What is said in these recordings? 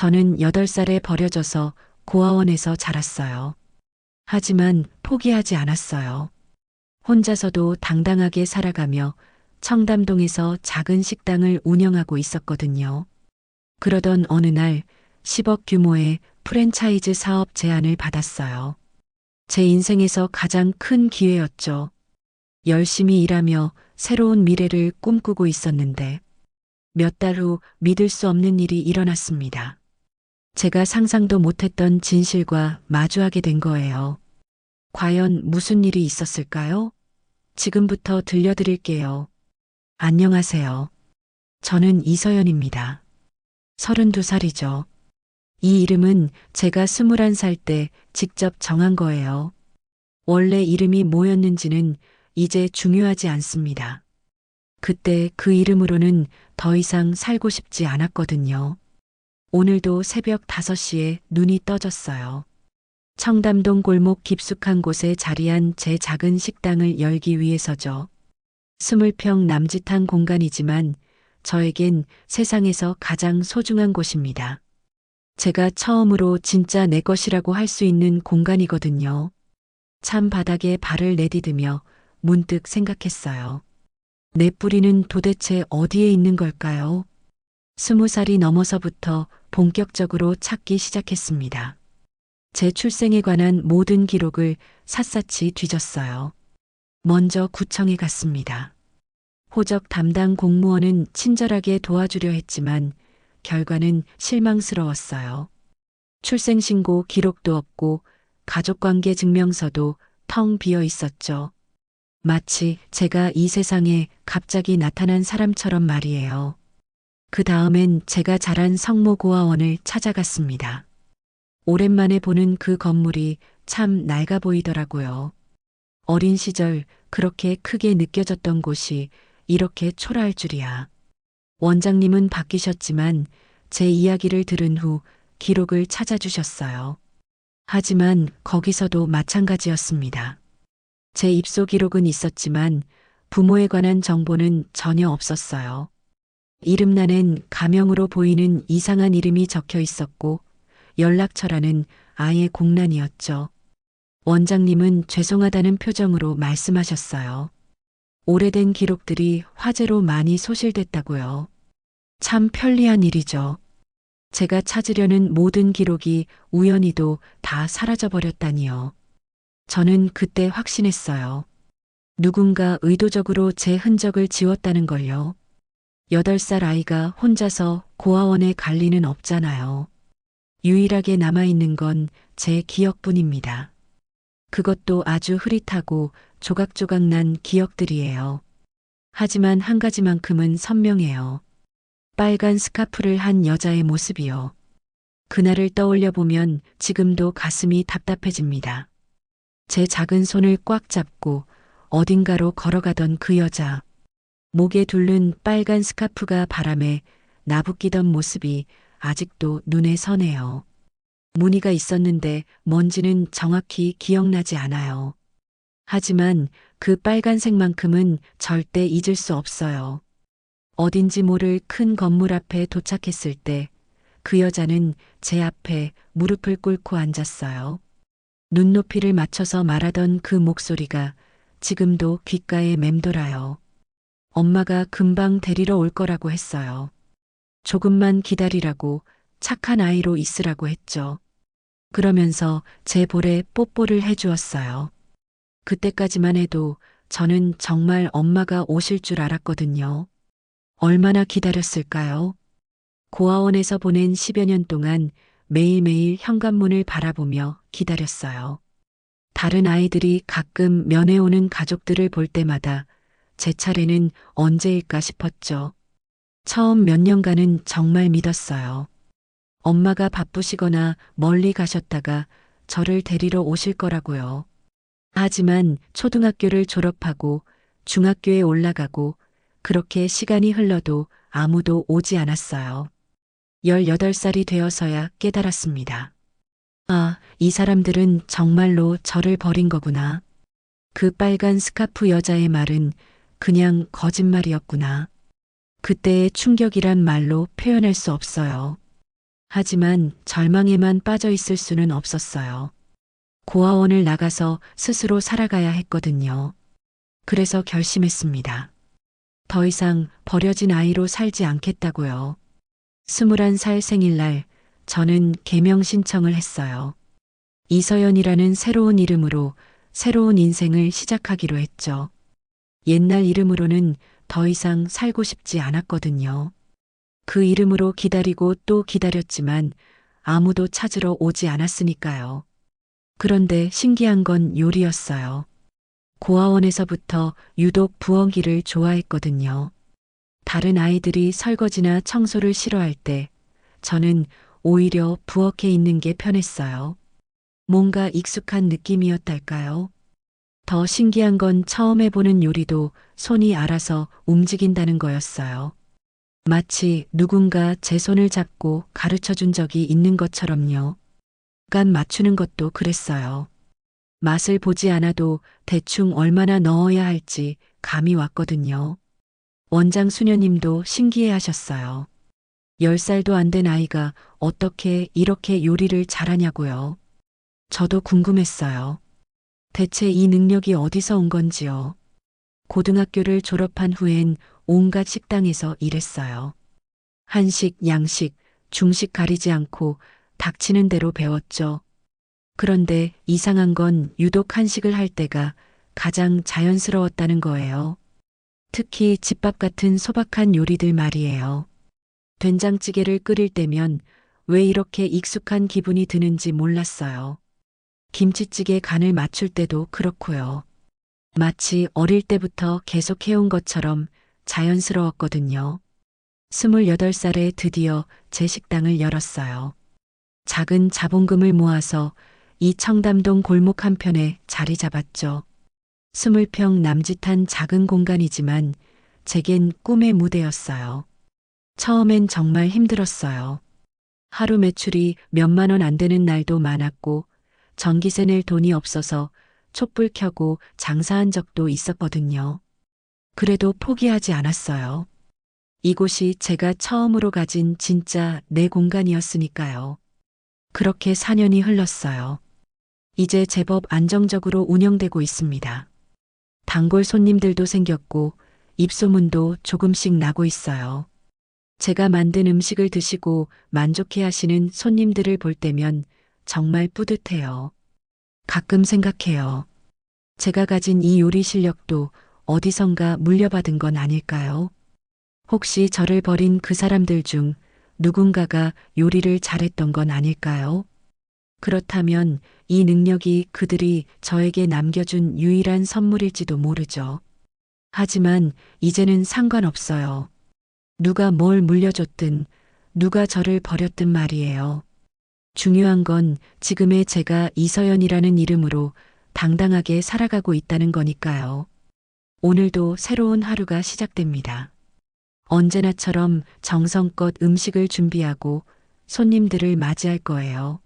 저는 8살에 버려져서 고아원에서 자랐어요. 하지만 포기하지 않았어요. 혼자서도 당당하게 살아가며 청담동에서 작은 식당을 운영하고 있었거든요. 그러던 어느 날 10억 규모의 프랜차이즈 사업 제안을 받았어요. 제 인생에서 가장 큰 기회였죠. 열심히 일하며 새로운 미래를 꿈꾸고 있었는데 몇 달 후 믿을 수 없는 일이 일어났습니다. 제가 상상도 못했던 진실과 마주하게 된 거예요. 과연 무슨 일이 있었을까요? 지금부터 들려드릴게요. 안녕하세요. 저는 이서연입니다. 32살이죠. 이 이름은 제가 21살 때 직접 정한 거예요. 원래 이름이 뭐였는지는 이제 중요하지 않습니다. 그때 그 이름으로는 더 이상 살고 싶지 않았거든요. 오늘도 새벽 5시에 눈이 떠졌어요. 청담동 골목 깊숙한 곳에 자리한 제 작은 식당을 열기 위해서죠. 20평 남짓한 공간이지만 저에겐 세상에서 가장 소중한 곳입니다. 제가 처음으로 진짜 내 것이라고 할 수 있는 공간이거든요. 찬 바닥에 발을 내디디며 문득 생각했어요. 내 뿌리는 도대체 어디에 있는 걸까요? 20살이 넘어서부터 본격적으로 찾기 시작했습니다. 제 출생에 관한 모든 기록을 샅샅이 뒤졌어요. 먼저 구청에 갔습니다. 호적 담당 공무원은 친절하게 도와주려 했지만 결과는 실망스러웠어요. 출생신고 기록도 없고 가족관계 증명서도 텅 비어 있었죠. 마치 제가 이 세상에 갑자기 나타난 사람처럼 말이에요. 그 다음엔 제가 자란 성모고아원을 찾아갔습니다. 오랜만에 보는 그 건물이 참 낡아 보이더라고요. 어린 시절 그렇게 크게 느껴졌던 곳이 이렇게 초라할 줄이야. 원장님은 바뀌셨지만 제 이야기를 들은 후 기록을 찾아주셨어요. 하지만 거기서도 마찬가지였습니다. 제 입소 기록은 있었지만 부모에 관한 정보는 전혀 없었어요. 이름란엔 가명으로 보이는 이상한 이름이 적혀 있었고 연락처라는 아예 공란이었죠. 원장님은 죄송하다는 표정으로 말씀하셨어요. 오래된 기록들이 화재로 많이 소실됐다고요. 참 편리한 일이죠. 제가 찾으려는 모든 기록이 우연히도 다 사라져버렸다니요. 저는 그때 확신했어요. 누군가 의도적으로 제 흔적을 지웠다는 걸요. 8살 아이가 혼자서 고아원에 갈 리는 없잖아요. 유일하게 남아있는 건 제 기억뿐입니다. 그것도 아주 흐릿하고 조각조각 난 기억들이에요. 하지만 한 가지만큼은 선명해요. 빨간 스카프를 한 여자의 모습이요. 그날을 떠올려 보면 지금도 가슴이 답답해집니다. 제 작은 손을 꽉 잡고 어딘가로 걸어가던 그 여자. 목에 둘른 빨간 스카프가 바람에 나부끼던 모습이 아직도 눈에 서네요. 무늬가 있었는데 뭔지는 정확히 기억나지 않아요. 하지만 그 빨간색만큼은 절대 잊을 수 없어요. 어딘지 모를 큰 건물 앞에 도착했을 때 그 여자는 제 앞에 무릎을 꿇고 앉았어요. 눈높이를 맞춰서 말하던 그 목소리가 지금도 귓가에 맴돌아요. 엄마가 금방 데리러 올 거라고 했어요. 조금만 기다리라고 착한 아이로 있으라고 했죠. 그러면서 제 볼에 뽀뽀를 해주었어요. 그때까지만 해도 저는 정말 엄마가 오실 줄 알았거든요. 얼마나 기다렸을까요? 고아원에서 보낸 10여 년 동안 매일매일 현관문을 바라보며 기다렸어요. 다른 아이들이 가끔 면회 오는 가족들을 볼 때마다 제 차례는 언제일까 싶었죠. 처음 몇 년간은 정말 믿었어요. 엄마가 바쁘시거나 멀리 가셨다가 저를 데리러 오실 거라고요. 하지만 초등학교를 졸업하고 중학교에 올라가고 그렇게 시간이 흘러도 아무도 오지 않았어요. 18살이 되어서야 깨달았습니다. 아, 이 사람들은 정말로 저를 버린 거구나. 그 빨간 스카프 여자의 말은 그냥 거짓말이었구나. 그때의 충격이란 말로 표현할 수 없어요. 하지만 절망에만 빠져 있을 수는 없었어요. 고아원을 나가서 스스로 살아가야 했거든요. 그래서 결심했습니다. 더 이상 버려진 아이로 살지 않겠다고요. 21살 생일날 저는 개명 신청을 했어요. 이서연이라는 새로운 이름으로 새로운 인생을 시작하기로 했죠. 옛날 이름으로는 더 이상 살고 싶지 않았거든요. 그 이름으로 기다리고 또 기다렸지만 아무도 찾으러 오지 않았으니까요. 그런데 신기한 건 요리였어요. 고아원에서부터 유독 부엌일을 좋아했거든요. 다른 아이들이 설거지나 청소를 싫어할 때 저는 오히려 부엌에 있는 게 편했어요. 뭔가 익숙한 느낌이었달까요? 더 신기한 건 처음 해보는 요리도 손이 알아서 움직인다는 거였어요. 마치 누군가 제 손을 잡고 가르쳐 준 적이 있는 것처럼요. 간 맞추는 것도 그랬어요. 맛을 보지 않아도 대충 얼마나 넣어야 할지 감이 왔거든요. 원장 수녀님도 신기해 하셨어요. 10살도 안 된 아이가 어떻게 이렇게 요리를 잘하냐고요. 저도 궁금했어요. 대체 이 능력이 어디서 온 건지요. 고등학교를 졸업한 후엔 온갖 식당에서 일했어요. 한식, 양식, 중식 가리지 않고 닥치는 대로 배웠죠. 그런데 이상한 건 유독 한식을 할 때가 가장 자연스러웠다는 거예요. 특히 집밥 같은 소박한 요리들 말이에요. 된장찌개를 끓일 때면 왜 이렇게 익숙한 기분이 드는지 몰랐어요. 김치찌개 간을 맞출 때도 그렇고요. 마치 어릴 때부터 계속 해온 것처럼 자연스러웠거든요. 28살에 드디어 제 식당을 열었어요. 작은 자본금을 모아서 이 청담동 골목 한편에 자리 잡았죠. 20평 남짓한 작은 공간이지만 제겐 꿈의 무대였어요. 처음엔 정말 힘들었어요. 하루 매출이 몇만 원 안 되는 날도 많았고 전기세 낼 돈이 없어서 촛불 켜고 장사한 적도 있었거든요. 그래도 포기하지 않았어요. 이곳이 제가 처음으로 가진 진짜 내 공간이었으니까요. 그렇게 4년이 흘렀어요. 이제 제법 안정적으로 운영되고 있습니다. 단골 손님들도 생겼고 입소문도 조금씩 나고 있어요. 제가 만든 음식을 드시고 만족해 하시는 손님들을 볼 때면 정말 뿌듯해요. 가끔 생각해요. 제가 가진 이 요리 실력도 어디선가 물려받은 건 아닐까요? 혹시 저를 버린 그 사람들 중 누군가가 요리를 잘했던 건 아닐까요? 그렇다면 이 능력이 그들이 저에게 남겨준 유일한 선물일지도 모르죠. 하지만 이제는 상관없어요. 누가 뭘 물려줬든 누가 저를 버렸든 말이에요. 중요한 건 지금의 제가 이서연이라는 이름으로 당당하게 살아가고 있다는 거니까요. 오늘도 새로운 하루가 시작됩니다. 언제나처럼 정성껏 음식을 준비하고 손님들을 맞이할 거예요.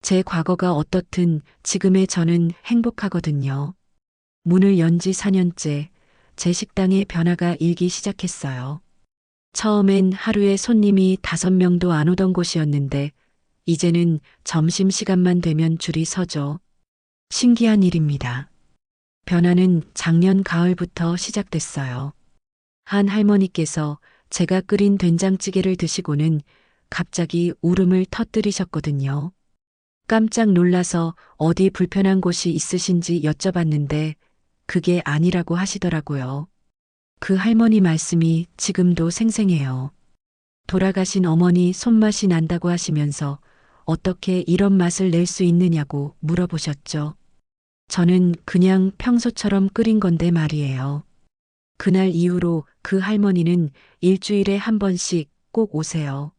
제 과거가 어떻든 지금의 저는 행복하거든요. 문을 연 지 4년째 제 식당에 변화가 일기 시작했어요. 처음엔 하루에 손님이 5명도 안 오던 곳이었는데 이제는 점심시간만 되면 줄이 서죠. 신기한 일입니다. 변화는 작년 가을부터 시작됐어요. 한 할머니께서 제가 끓인 된장찌개를 드시고는 갑자기 울음을 터뜨리셨거든요. 깜짝 놀라서 어디 불편한 곳이 있으신지 여쭤봤는데 그게 아니라고 하시더라고요. 그 할머니 말씀이 지금도 생생해요. 돌아가신 어머니 손맛이 난다고 하시면서 어떻게 이런 맛을 낼 수 있느냐고 물어보셨죠. 저는 그냥 평소처럼 끓인 건데 말이에요. 그날 이후로 그 할머니는 일주일에 한 번씩 꼭 오세요.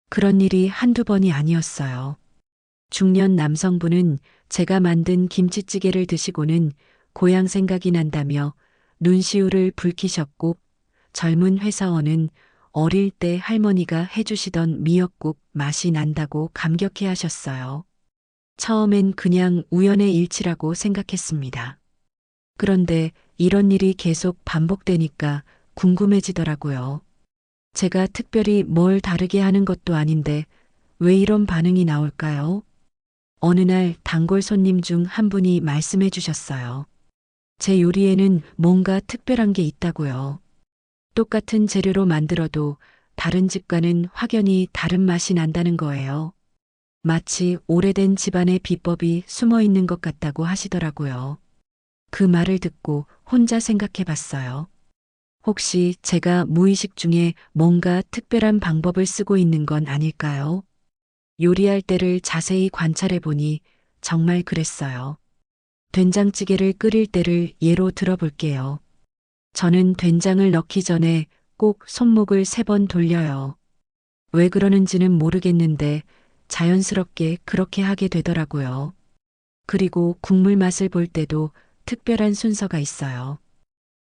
그런 일이 한두 번이 아니었어요. 중년 남성분은 제가 만든 김치찌개를 드시고는 고향 생각이 난다며 눈시울을 붉히셨고 젊은 회사원은 어릴 때 할머니가 해주시던 미역국 맛이 난다고 감격해 하셨어요. 처음엔 그냥 우연의 일치라고 생각했습니다. 그런데 이런 일이 계속 반복되니까 궁금해지더라고요. 제가 특별히 뭘 다르게 하는 것도 아닌데 왜 이런 반응이 나올까요? 어느 날 단골 손님 중 한 분이 말씀해 주셨어요. 제 요리에는 뭔가 특별한 게 있다고요. 똑같은 재료로 만들어도 다른 집과는 확연히 다른 맛이 난다는 거예요. 마치 오래된 집안의 비법이 숨어 있는 것 같다고 하시더라고요. 그 말을 듣고 혼자 생각해 봤어요. 혹시 제가 무의식 중에 뭔가 특별한 방법을 쓰고 있는 건 아닐까요? 요리할 때를 자세히 관찰해 보니 정말 그랬어요. 된장찌개를 끓일 때를 예로 들어볼게요. 저는 된장을 넣기 전에 꼭 손목을 3번 돌려요. 왜 그러는지는 모르겠는데 자연스럽게 그렇게 하게 되더라고요. 그리고 국물 맛을 볼 때도 특별한 순서가 있어요.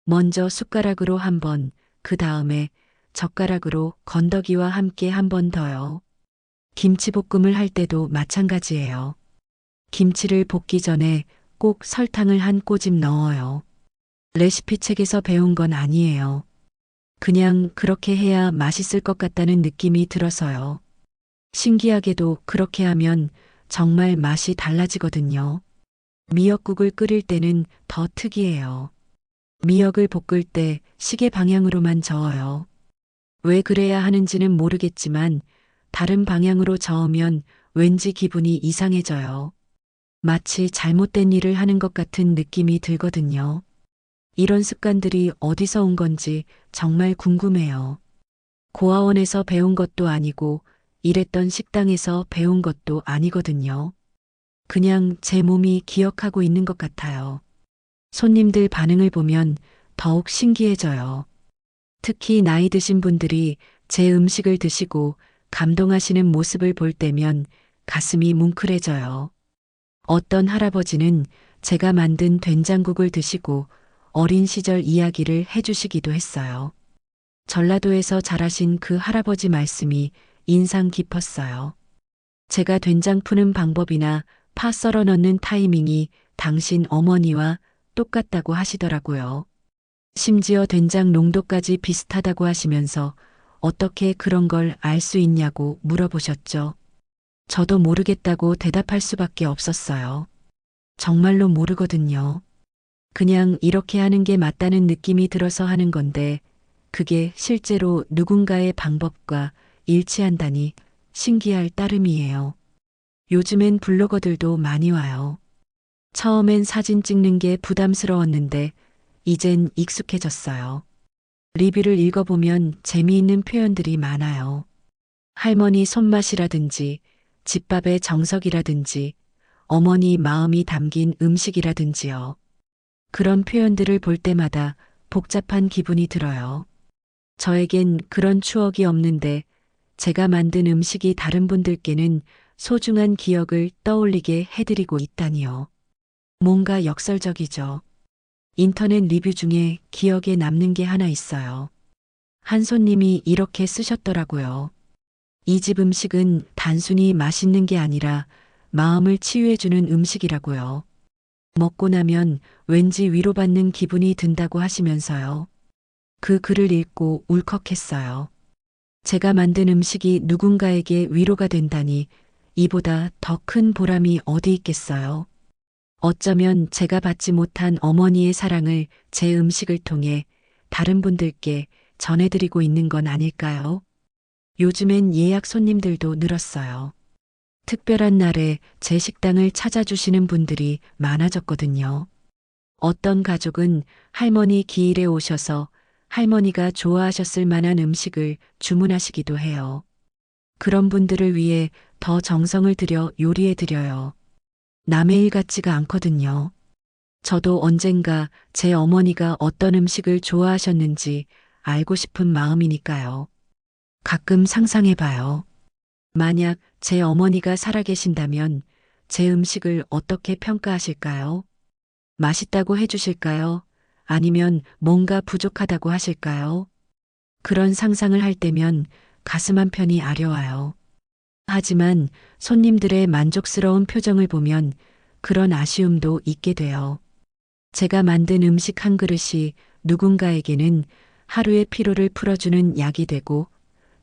먼저 숟가락으로 한 번, 그 다음에 젓가락으로 건더기와 함께 한 번 더요. 김치볶음을 할 때도 마찬가지예요. 김치를 볶기 전에 꼭 설탕을 한 꼬집 넣어요. 레시피 책에서 배운 건 아니에요. 그냥 그렇게 해야 맛있을 것 같다는 느낌이 들어서요. 신기하게도 그렇게 하면 정말 맛이 달라지거든요. 미역국을 끓일 때는 더 특이해요. 미역을 볶을 때 시계 방향으로만 저어요. 왜 그래야 하는지는 모르겠지만 다른 방향으로 저으면 왠지 기분이 이상해져요. 마치 잘못된 일을 하는 것 같은 느낌이 들거든요. 이런 습관들이 어디서 온 건지 정말 궁금해요. 고아원에서 배운 것도 아니고 일했던 식당에서 배운 것도 아니거든요. 그냥 제 몸이 기억하고 있는 것 같아요. 손님들 반응을 보면 더욱 신기해져요. 특히 나이 드신 분들이 제 음식을 드시고 감동하시는 모습을 볼 때면 가슴이 뭉클해져요. 어떤 할아버지는 제가 만든 된장국을 드시고 어린 시절 이야기를 해주시기도 했어요. 전라도에서 자라신 그 할아버지 말씀이 인상 깊었어요. 제가 된장 푸는 방법이나 파 썰어 넣는 타이밍이 당신 어머니와 똑같다고 하시더라고요. 심지어 된장 농도까지 비슷하다고 하시면서 어떻게 그런 걸 알 수 있냐고 물어보셨죠. 저도 모르겠다고 대답할 수밖에 없었어요. 정말로 모르거든요. 그냥 이렇게 하는 게 맞다는 느낌이 들어서 하는 건데 그게 실제로 누군가의 방법과 일치한다니 신기할 따름이에요. 요즘엔 블로거들도 많이 와요. 처음엔 사진 찍는 게 부담스러웠는데 이젠 익숙해졌어요. 리뷰를 읽어보면 재미있는 표현들이 많아요. 할머니 손맛이라든지 집밥의 정석이라든지 어머니 마음이 담긴 음식이라든지요. 그런 표현들을 볼 때마다 복잡한 기분이 들어요. 저에겐 그런 추억이 없는데 제가 만든 음식이 다른 분들께는 소중한 기억을 떠올리게 해드리고 있다니요. 뭔가 역설적이죠. 인터넷 리뷰 중에 기억에 남는 게 하나 있어요. 한 손님이 이렇게 쓰셨더라고요. 이 집 음식은 단순히 맛있는 게 아니라 마음을 치유해주는 음식이라고요. 먹고 나면 왠지 위로받는 기분이 든다고 하시면서요. 그 글을 읽고 울컥했어요. 제가 만든 음식이 누군가에게 위로가 된다니 이보다 더 큰 보람이 어디 있겠어요. 어쩌면 제가 받지 못한 어머니의 사랑을 제 음식을 통해 다른 분들께 전해드리고 있는 건 아닐까요? 요즘엔 예약 손님들도 늘었어요. 특별한 날에 제 식당을 찾아주시는 분들이 많아졌거든요. 어떤 가족은 할머니 기일에 오셔서 할머니가 좋아하셨을 만한 음식을 주문하시기도 해요. 그런 분들을 위해 더 정성을 들여 요리해 드려요. 남의 일 같지가 않거든요. 저도 언젠가 제 어머니가 어떤 음식을 좋아하셨는지 알고 싶은 마음이니까요. 가끔 상상해 봐요. 만약 제 어머니가 살아계신다면 제 음식을 어떻게 평가하실까요? 맛있다고 해주실까요? 아니면 뭔가 부족하다고 하실까요? 그런 상상을 할 때면 가슴 한편이 아려와요. 하지만 손님들의 만족스러운 표정을 보면 그런 아쉬움도 있게 돼요. 제가 만든 음식 한 그릇이 누군가에게는 하루의 피로를 풀어주는 약이 되고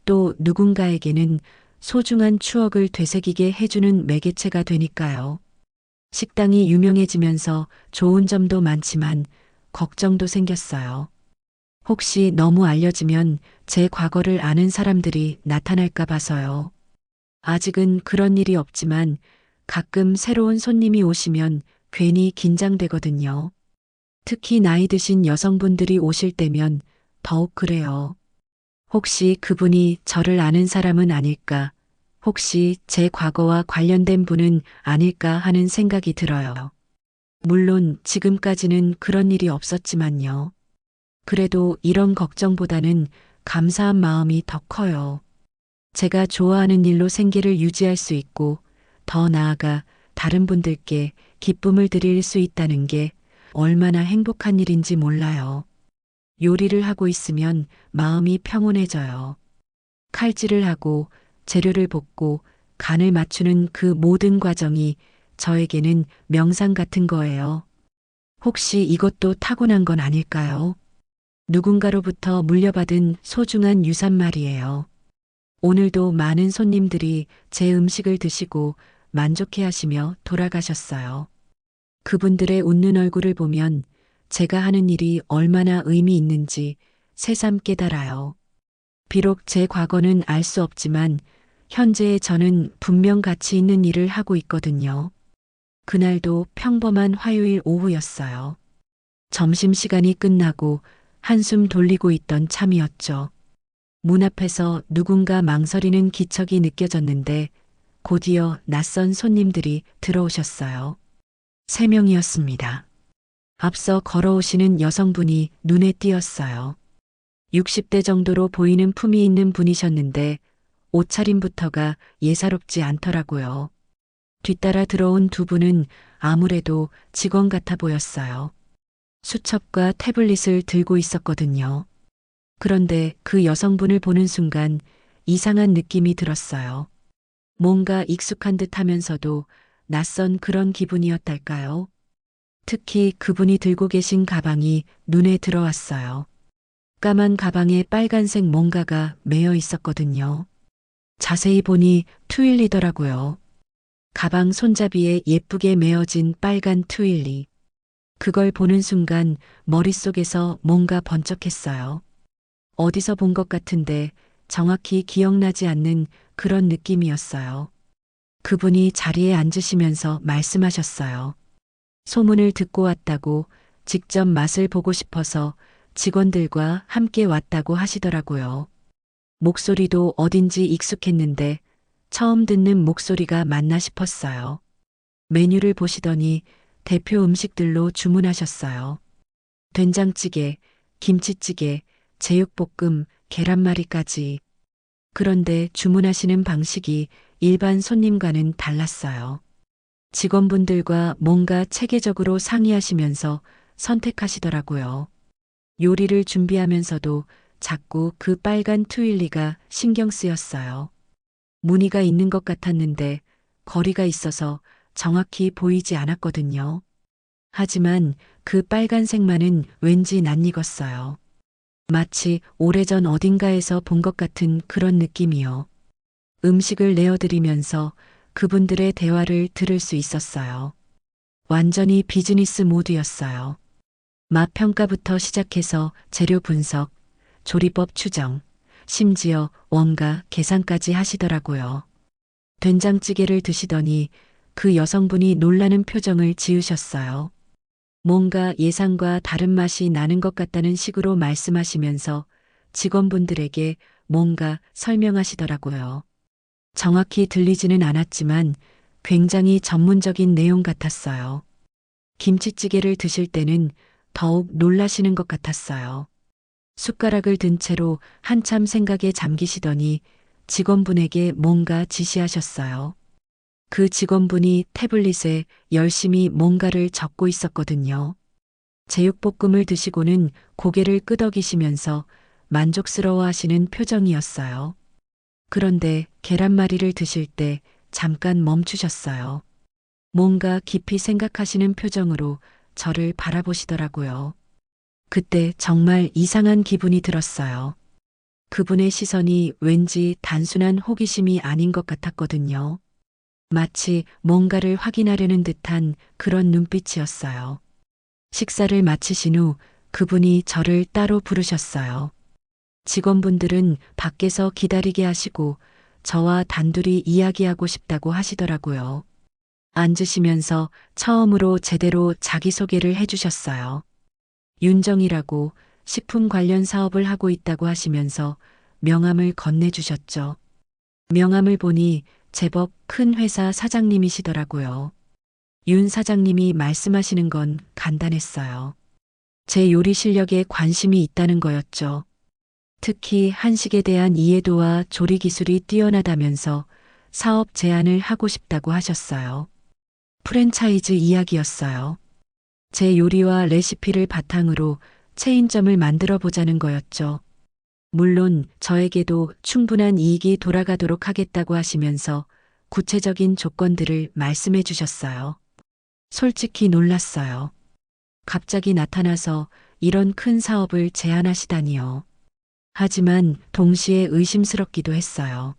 또 누군가에게는 소중한 추억을 되새기게 해주는 매개체가 되니까요. 식당이 유명해지면서 좋은 점도 많지만 걱정도 생겼어요. 혹시 너무 알려지면 제 과거를 아는 사람들이 나타날까 봐서요. 아직은 그런 일이 없지만 가끔 새로운 손님이 오시면 괜히 긴장되거든요. 특히 나이 드신 여성분들이 오실 때면 더욱 그래요. 혹시 그분이 저를 아는 사람은 아닐까? 혹시 제 과거와 관련된 분은 아닐까 하는 생각이 들어요. 물론 지금까지는 그런 일이 없었지만요. 그래도 이런 걱정보다는 감사한 마음이 더 커요. 제가 좋아하는 일로 생계를 유지할 수 있고 더 나아가 다른 분들께 기쁨을 드릴 수 있다는 게 얼마나 행복한 일인지 몰라요. 요리를 하고 있으면 마음이 평온해져요. 칼질을 하고 재료를 볶고 간을 맞추는 그 모든 과정이 저에게는 명상 같은 거예요. 혹시 이것도 타고난 건 아닐까요? 누군가로부터 물려받은 소중한 유산 말이에요. 오늘도 많은 손님들이 제 음식을 드시고 만족해 하시며 돌아가셨어요. 그분들의 웃는 얼굴을 보면 제가 하는 일이 얼마나 의미 있는지 새삼 깨달아요. 비록 제 과거는 알 수 없지만 현재의 저는 분명 가치 있는 일을 하고 있거든요. 그날도 평범한 화요일 오후였어요. 점심시간이 끝나고 한숨 돌리고 있던 참이었죠. 문 앞에서 누군가 망설이는 기척이 느껴졌는데 곧이어 낯선 손님들이 들어오셨어요. 3명이었습니다. 앞서 걸어오시는 여성분이 눈에 띄었어요. 60대 정도로 보이는 품이 있는 분이셨는데 옷차림부터가 예사롭지 않더라고요. 뒤따라 들어온 두 분은 아무래도 직원 같아 보였어요. 수첩과 태블릿을 들고 있었거든요. 그런데 그 여성분을 보는 순간 이상한 느낌이 들었어요. 뭔가 익숙한 듯 하면서도 낯선 그런 기분이었달까요? 특히 그분이 들고 계신 가방이 눈에 들어왔어요. 까만 가방에 빨간색 뭔가가 매여 있었거든요. 자세히 보니 트윌리더라고요. 가방 손잡이에 예쁘게 매어진 빨간 트윌리. 그걸 보는 순간 머릿속에서 뭔가 번쩍했어요. 어디서 본 것 같은데 정확히 기억나지 않는 그런 느낌이었어요. 그분이 자리에 앉으시면서 말씀하셨어요. 소문을 듣고 왔다고 직접 맛을 보고 싶어서 직원들과 함께 왔다고 하시더라고요. 목소리도 어딘지 익숙했는데 처음 듣는 목소리가 맞나 싶었어요. 메뉴를 보시더니 대표 음식들로 주문하셨어요. 된장찌개, 김치찌개, 제육볶음, 계란말이까지. 그런데 주문하시는 방식이 일반 손님과는 달랐어요. 직원분들과 뭔가 체계적으로 상의하시면서 선택하시더라고요. 요리를 준비하면서도 자꾸 그 빨간 트윌리가 신경 쓰였어요. 무늬가 있는 것 같았는데 거리가 있어서 정확히 보이지 않았거든요. 하지만 그 빨간색만은 왠지 낯익었어요. 마치 오래전 어딘가에서 본 것 같은 그런 느낌이요. 음식을 내어드리면서 그분들의 대화를 들을 수 있었어요. 완전히 비즈니스 모드였어요. 맛 평가부터 시작해서 재료 분석, 조리법 추정, 심지어 원가 계산까지 하시더라고요. 된장찌개를 드시더니 그 여성분이 놀라는 표정을 지으셨어요. 뭔가 예상과 다른 맛이 나는 것 같다는 식으로 말씀하시면서 직원분들에게 뭔가 설명하시더라고요. 정확히 들리지는 않았지만 굉장히 전문적인 내용 같았어요. 김치찌개를 드실 때는 더욱 놀라시는 것 같았어요. 숟가락을 든 채로 한참 생각에 잠기시더니 직원분에게 뭔가 지시하셨어요. 그 직원분이 태블릿에 열심히 뭔가를 적고 있었거든요. 제육볶음을 드시고는 고개를 끄덕이시면서 만족스러워 하시는 표정이었어요. 그런데 계란말이를 드실 때 잠깐 멈추셨어요. 뭔가 깊이 생각하시는 표정으로 저를 바라보시더라고요. 그때 정말 이상한 기분이 들었어요. 그분의 시선이 왠지 단순한 호기심이 아닌 것 같았거든요. 마치 뭔가를 확인하려는 듯한 그런 눈빛이었어요. 식사를 마치신 후 그분이 저를 따로 부르셨어요. 직원분들은 밖에서 기다리게 하시고 저와 단둘이 이야기하고 싶다고 하시더라고요. 앉으시면서 처음으로 제대로 자기소개를 해주셨어요. 윤정이라고 식품 관련 사업을 하고 있다고 하시면서 명함을 건네주셨죠. 명함을 보니 제법 큰 회사 사장님이시더라고요. 윤 사장님이 말씀하시는 건 간단했어요. 제 요리 실력에 관심이 있다는 거였죠. 특히 한식에 대한 이해도와 조리 기술이 뛰어나다면서 사업 제안을 하고 싶다고 하셨어요. 프랜차이즈 이야기였어요. 제 요리와 레시피를 바탕으로 체인점을 만들어 보자는 거였죠. 물론 저에게도 충분한 이익이 돌아가도록 하겠다고 하시면서 구체적인 조건들을 말씀해 주셨어요. 솔직히 놀랐어요. 갑자기 나타나서 이런 큰 사업을 제안하시다니요. 하지만 동시에 의심스럽기도 했어요.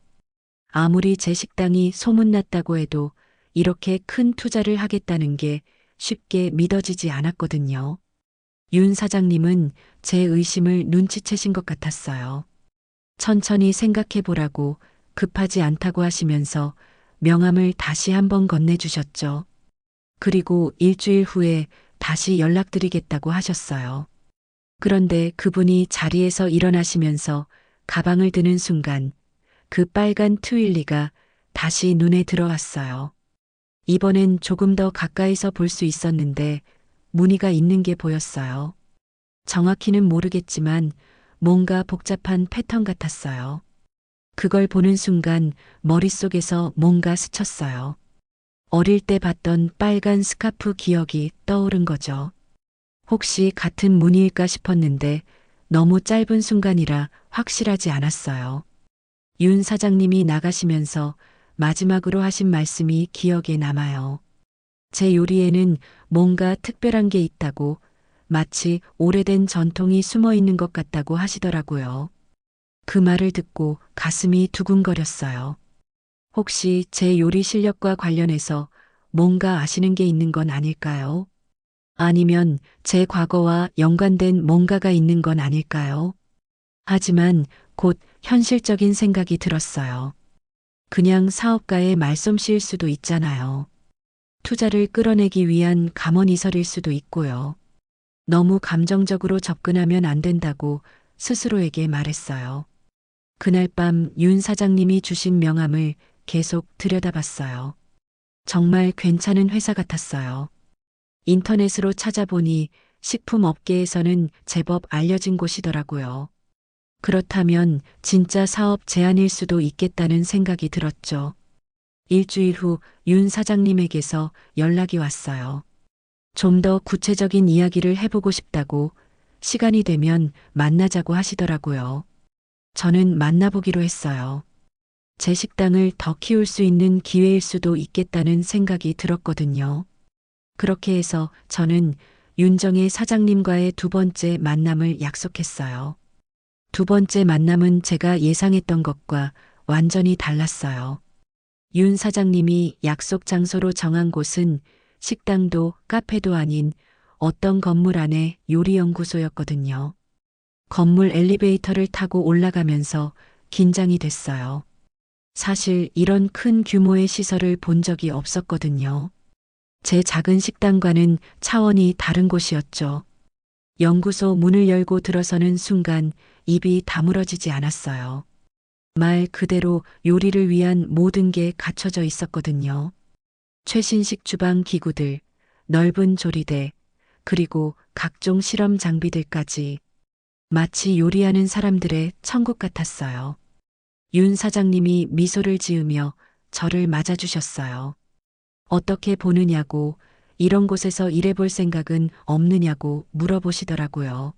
아무리 제 식당이 소문났다고 해도 이렇게 큰 투자를 하겠다는 게 쉽게 믿어지지 않았거든요. 윤 사장님은 제 의심을 눈치채신 것 같았어요. 천천히 생각해 보라고 급하지 않다고 하시면서 명함을 다시 한번 건네주셨죠. 그리고 일주일 후에 다시 연락드리겠다고 하셨어요. 그런데 그분이 자리에서 일어나시면서 가방을 드는 순간 그 빨간 트윌리가 다시 눈에 들어왔어요. 이번엔 조금 더 가까이서 볼 수 있었는데 무늬가 있는 게 보였어요. 정확히는 모르겠지만 뭔가 복잡한 패턴 같았어요. 그걸 보는 순간 머릿속에서 뭔가 스쳤어요. 어릴 때 봤던 빨간 스카프 기억이 떠오른 거죠. 혹시 같은 무늬일까 싶었는데 너무 짧은 순간이라 확실하지 않았어요. 윤 사장님이 나가시면서 마지막으로 하신 말씀이 기억에 남아요. 제 요리에는 뭔가 특별한 게 있다고, 마치 오래된 전통이 숨어 있는 것 같다고 하시더라고요. 그 말을 듣고 가슴이 두근거렸어요. 혹시 제 요리 실력과 관련해서 뭔가 아시는 게 있는 건 아닐까요? 아니면 제 과거와 연관된 뭔가가 있는 건 아닐까요? 하지만 곧 현실적인 생각이 들었어요. 그냥 사업가의 말솜씨일 수도 있잖아요. 투자를 끌어내기 위한 감언이설일 수도 있고요. 너무 감정적으로 접근하면 안 된다고 스스로에게 말했어요. 그날 밤 윤 사장님이 주신 명함을 계속 들여다봤어요. 정말 괜찮은 회사 같았어요. 인터넷으로 찾아보니 식품 업계에서는 제법 알려진 곳이더라고요. 그렇다면 진짜 사업 제안일 수도 있겠다는 생각이 들었죠. 일주일 후 윤 사장님에게서 연락이 왔어요. 좀 더 구체적인 이야기를 해보고 싶다고, 시간이 되면 만나자고 하시더라고요. 저는 만나보기로 했어요. 제 식당을 더 키울 수 있는 기회일 수도 있겠다는 생각이 들었거든요. 그렇게 해서 저는 윤정의 사장님과의 두 번째 만남을 약속했어요. 두 번째 만남은 제가 예상했던 것과 완전히 달랐어요. 윤 사장님이 약속 장소로 정한 곳은 식당도 카페도 아닌 어떤 건물 안의 요리연구소였거든요. 건물 엘리베이터를 타고 올라가면서 긴장이 됐어요. 사실 이런 큰 규모의 시설을 본 적이 없었거든요. 제 작은 식당과는 차원이 다른 곳이었죠. 연구소 문을 열고 들어서는 순간 입이 다물어지지 않았어요. 말 그대로 요리를 위한 모든 게 갖춰져 있었거든요. 최신식 주방 기구들, 넓은 조리대, 그리고 각종 실험 장비들까지 마치 요리하는 사람들의 천국 같았어요. 윤 사장님이 미소를 지으며 저를 맞아주셨어요. 어떻게 보느냐고, 이런 곳에서 일해볼 생각은 없느냐고 물어보시더라고요.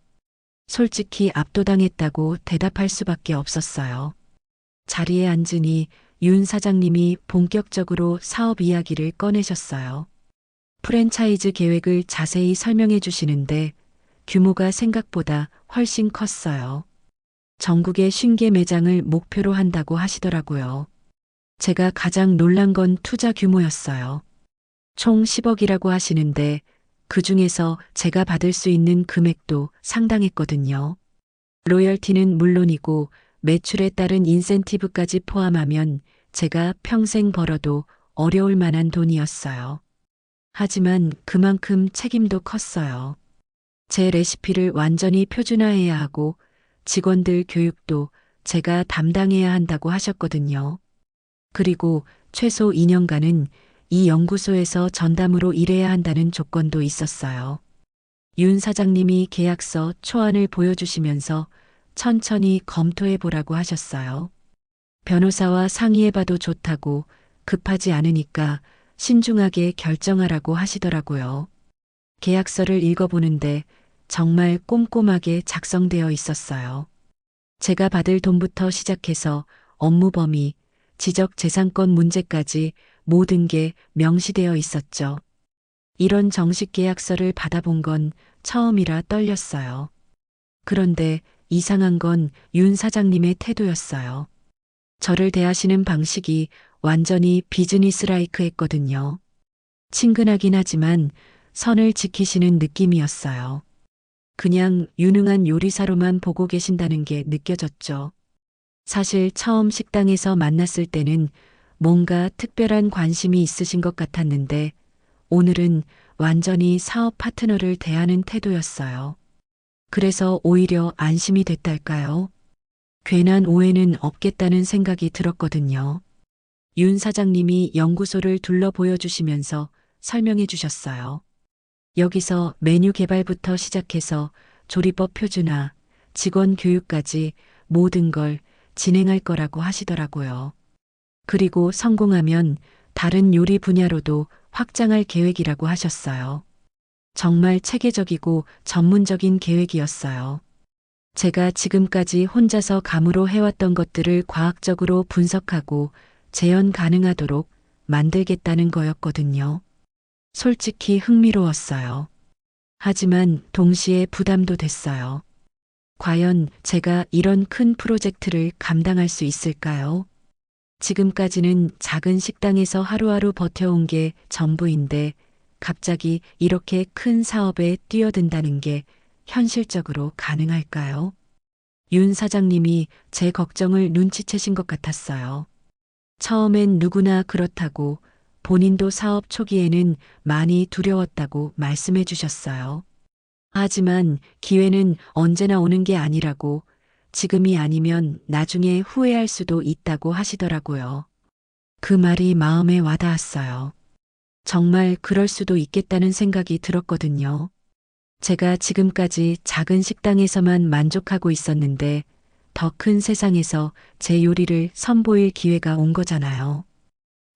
솔직히 압도당했다고 대답할 수밖에 없었어요. 자리에 앉으니 윤 사장님이 본격적으로 사업 이야기를 꺼내셨어요. 프랜차이즈 계획을 자세히 설명해 주시는데 규모가 생각보다 훨씬 컸어요. 전국의 50개 매장을 목표로 한다고 하시더라고요. 제가 가장 놀란 건 투자 규모였어요. 총 10억이라고 하시는데 그 중에서 제가 받을 수 있는 금액도 상당했거든요. 로열티는 물론이고 매출에 따른 인센티브까지 포함하면 제가 평생 벌어도 어려울 만한 돈이었어요. 하지만 그만큼 책임도 컸어요. 제 레시피를 완전히 표준화해야 하고 직원들 교육도 제가 담당해야 한다고 하셨거든요. 그리고 최소 2년간은 이 연구소에서 전담으로 일해야 한다는 조건도 있었어요. 윤 사장님이 계약서 초안을 보여주시면서 천천히 검토해 보라고 하셨어요. 변호사와 상의해봐도 좋다고, 급하지 않으니까 신중하게 결정하라고 하시더라고요. 계약서를 읽어보는데 정말 꼼꼼하게 작성되어 있었어요. 제가 받을 돈부터 시작해서 업무 범위, 지적 재산권 문제까지 모든 게 명시되어 있었죠. 이런 정식 계약서를 받아본 건 처음이라 떨렸어요. 그런데 이상한 건 윤 사장님의 태도였어요. 저를 대하시는 방식이 완전히 비즈니스 라이크 했거든요. 친근하긴 하지만 선을 지키시는 느낌이었어요. 그냥 유능한 요리사로만 보고 계신다는 게 느껴졌죠. 사실 처음 식당에서 만났을 때는 뭔가 특별한 관심이 있으신 것 같았는데 오늘은 완전히 사업 파트너를 대하는 태도였어요. 그래서 오히려 안심이 됐달까요? 괜한 오해는 없겠다는 생각이 들었거든요. 윤 사장님이 연구소를 둘러 보여주시면서 설명해 주셨어요. 여기서 메뉴 개발부터 시작해서 조리법 표준화, 직원 교육까지 모든 걸 진행할 거라고 하시더라고요. 그리고 성공하면 다른 요리 분야로도 확장할 계획이라고 하셨어요. 정말 체계적이고 전문적인 계획이었어요. 제가 지금까지 혼자서 감으로 해왔던 것들을 과학적으로 분석하고 재현 가능하도록 만들겠다는 거였거든요. 솔직히 흥미로웠어요. 하지만 동시에 부담도 됐어요. 과연 제가 이런 큰 프로젝트를 감당할 수 있을까요? 지금까지는 작은 식당에서 하루하루 버텨온 게 전부인데 갑자기 이렇게 큰 사업에 뛰어든다는 게 현실적으로 가능할까요? 윤 사장님이 제 걱정을 눈치채신 것 같았어요. 처음엔 누구나 그렇다고 본인도 사업 초기에는 많이 두려웠다고 말씀해 주셨어요. 하지만 기회는 언제나 오는 게 아니라고, 지금이 아니면 나중에 후회할 수도 있다고 하시더라고요. 그 말이 마음에 와닿았어요. 정말 그럴 수도 있겠다는 생각이 들었거든요. 제가 지금까지 작은 식당에서만 만족하고 있었는데 더 큰 세상에서 제 요리를 선보일 기회가 온 거잖아요.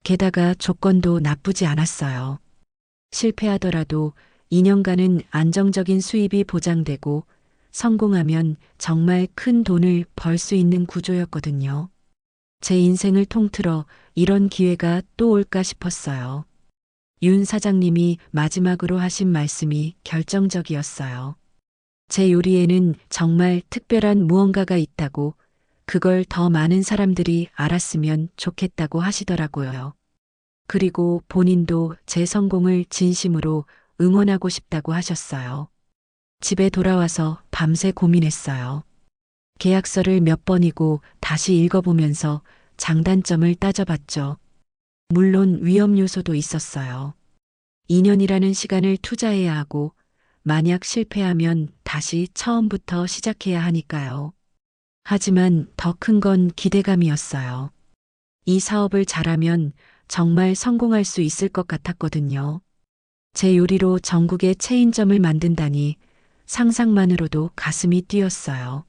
게다가 조건도 나쁘지 않았어요. 실패하더라도 2년간은 안정적인 수입이 보장되고 성공하면 정말 큰 돈을 벌 수 있는 구조였거든요. 제 인생을 통틀어 이런 기회가 또 올까 싶었어요. 윤 사장님이 마지막으로 하신 말씀이 결정적이었어요. 제 요리에는 정말 특별한 무언가가 있다고, 그걸 더 많은 사람들이 알았으면 좋겠다고 하시더라고요. 그리고 본인도 제 성공을 진심으로 응원하고 싶다고 하셨어요. 집에 돌아와서 밤새 고민했어요. 계약서를 몇 번이고 다시 읽어보면서 장단점을 따져봤죠. 물론 위험 요소도 있었어요. 2년이라는 시간을 투자해야 하고 만약 실패하면 다시 처음부터 시작해야 하니까요. 하지만 더 큰 건 기대감이었어요. 이 사업을 잘하면 정말 성공할 수 있을 것 같았거든요. 제 요리로 전국의 체인점을 만든다니 상상만으로도 가슴이 뛰었어요.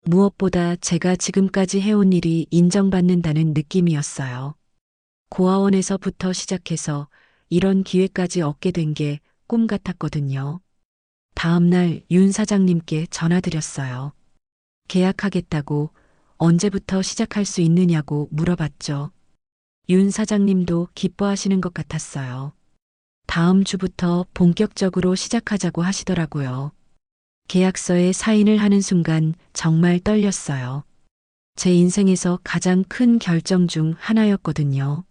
무엇보다 제가 지금까지 해온 일이 인정받는다는 느낌이었어요. 고아원에서부터 시작해서 이런 기회까지 얻게 된 게 꿈 같았거든요. 다음 날 윤 사장님께 전화드렸어요. 계약하겠다고, 언제부터 시작할 수 있느냐고 물어봤죠. 윤 사장님도 기뻐하시는 것 같았어요. 다음 주부터 본격적으로 시작하자고 하시더라고요. 계약서에 사인을 하는 순간 정말 떨렸어요. 제 인생에서 가장 큰 결정 중 하나였거든요.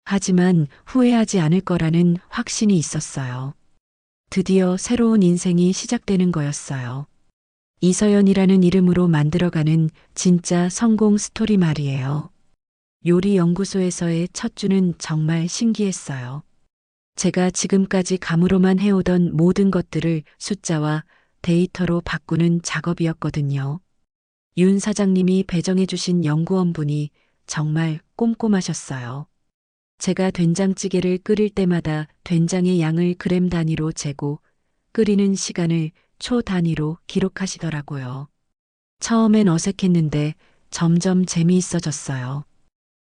하지만 후회하지 않을 거라는 확신이 있었어요. 드디어 새로운 인생이 시작되는 거였어요. 이서연이라는 이름으로 만들어가는 진짜 성공 스토리 말이에요. 요리 연구소에서의 첫 주는 정말 신기했어요. 제가 지금까지 감으로만 해오던 모든 것들을 숫자와 데이터로 바꾸는 작업이었거든요. 윤 사장님이 배정해주신 연구원분이 정말 꼼꼼하셨어요. 제가 된장찌개를 끓일 때마다 된장의 양을 그램 단위로 재고 끓이는 시간을 초 단위로 기록하시더라고요. 처음엔 어색했는데 점점 재미있어졌어요.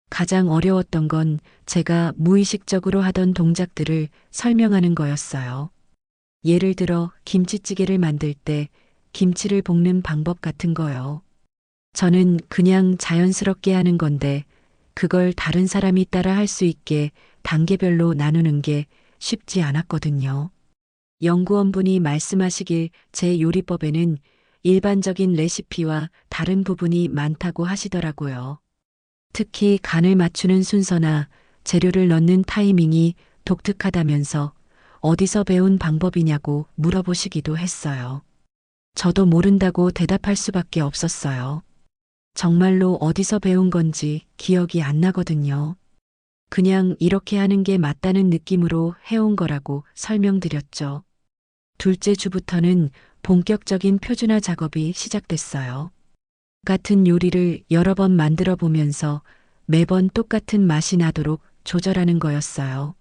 가장 어려웠던 건 제가 무의식적으로 하던 동작들을 설명하는 거였어요. 예를 들어 김치찌개를 만들 때 김치를 볶는 방법 같은 거요. 저는 그냥 자연스럽게 하는 건데 그걸 다른 사람이 따라 할 수 있게 단계별로 나누는 게 쉽지 않았거든요. 연구원분이 말씀하시길 제 요리법에는 일반적인 레시피와 다른 부분이 많다고 하시더라고요. 특히 간을 맞추는 순서나 재료를 넣는 타이밍이 독특하다면서 어디서 배운 방법이냐고 물어보시기도 했어요. 저도 모른다고 대답할 수밖에 없었어요. 정말로 어디서 배운 건지 기억이 안 나거든요. 그냥 이렇게 하는 게 맞다는 느낌으로 해온 거라고 설명드렸죠. 둘째 주부터는 본격적인 표준화 작업이 시작됐어요. 같은 요리를 여러 번 만들어 보면서 매번 똑같은 맛이 나도록 조절하는 거였어요.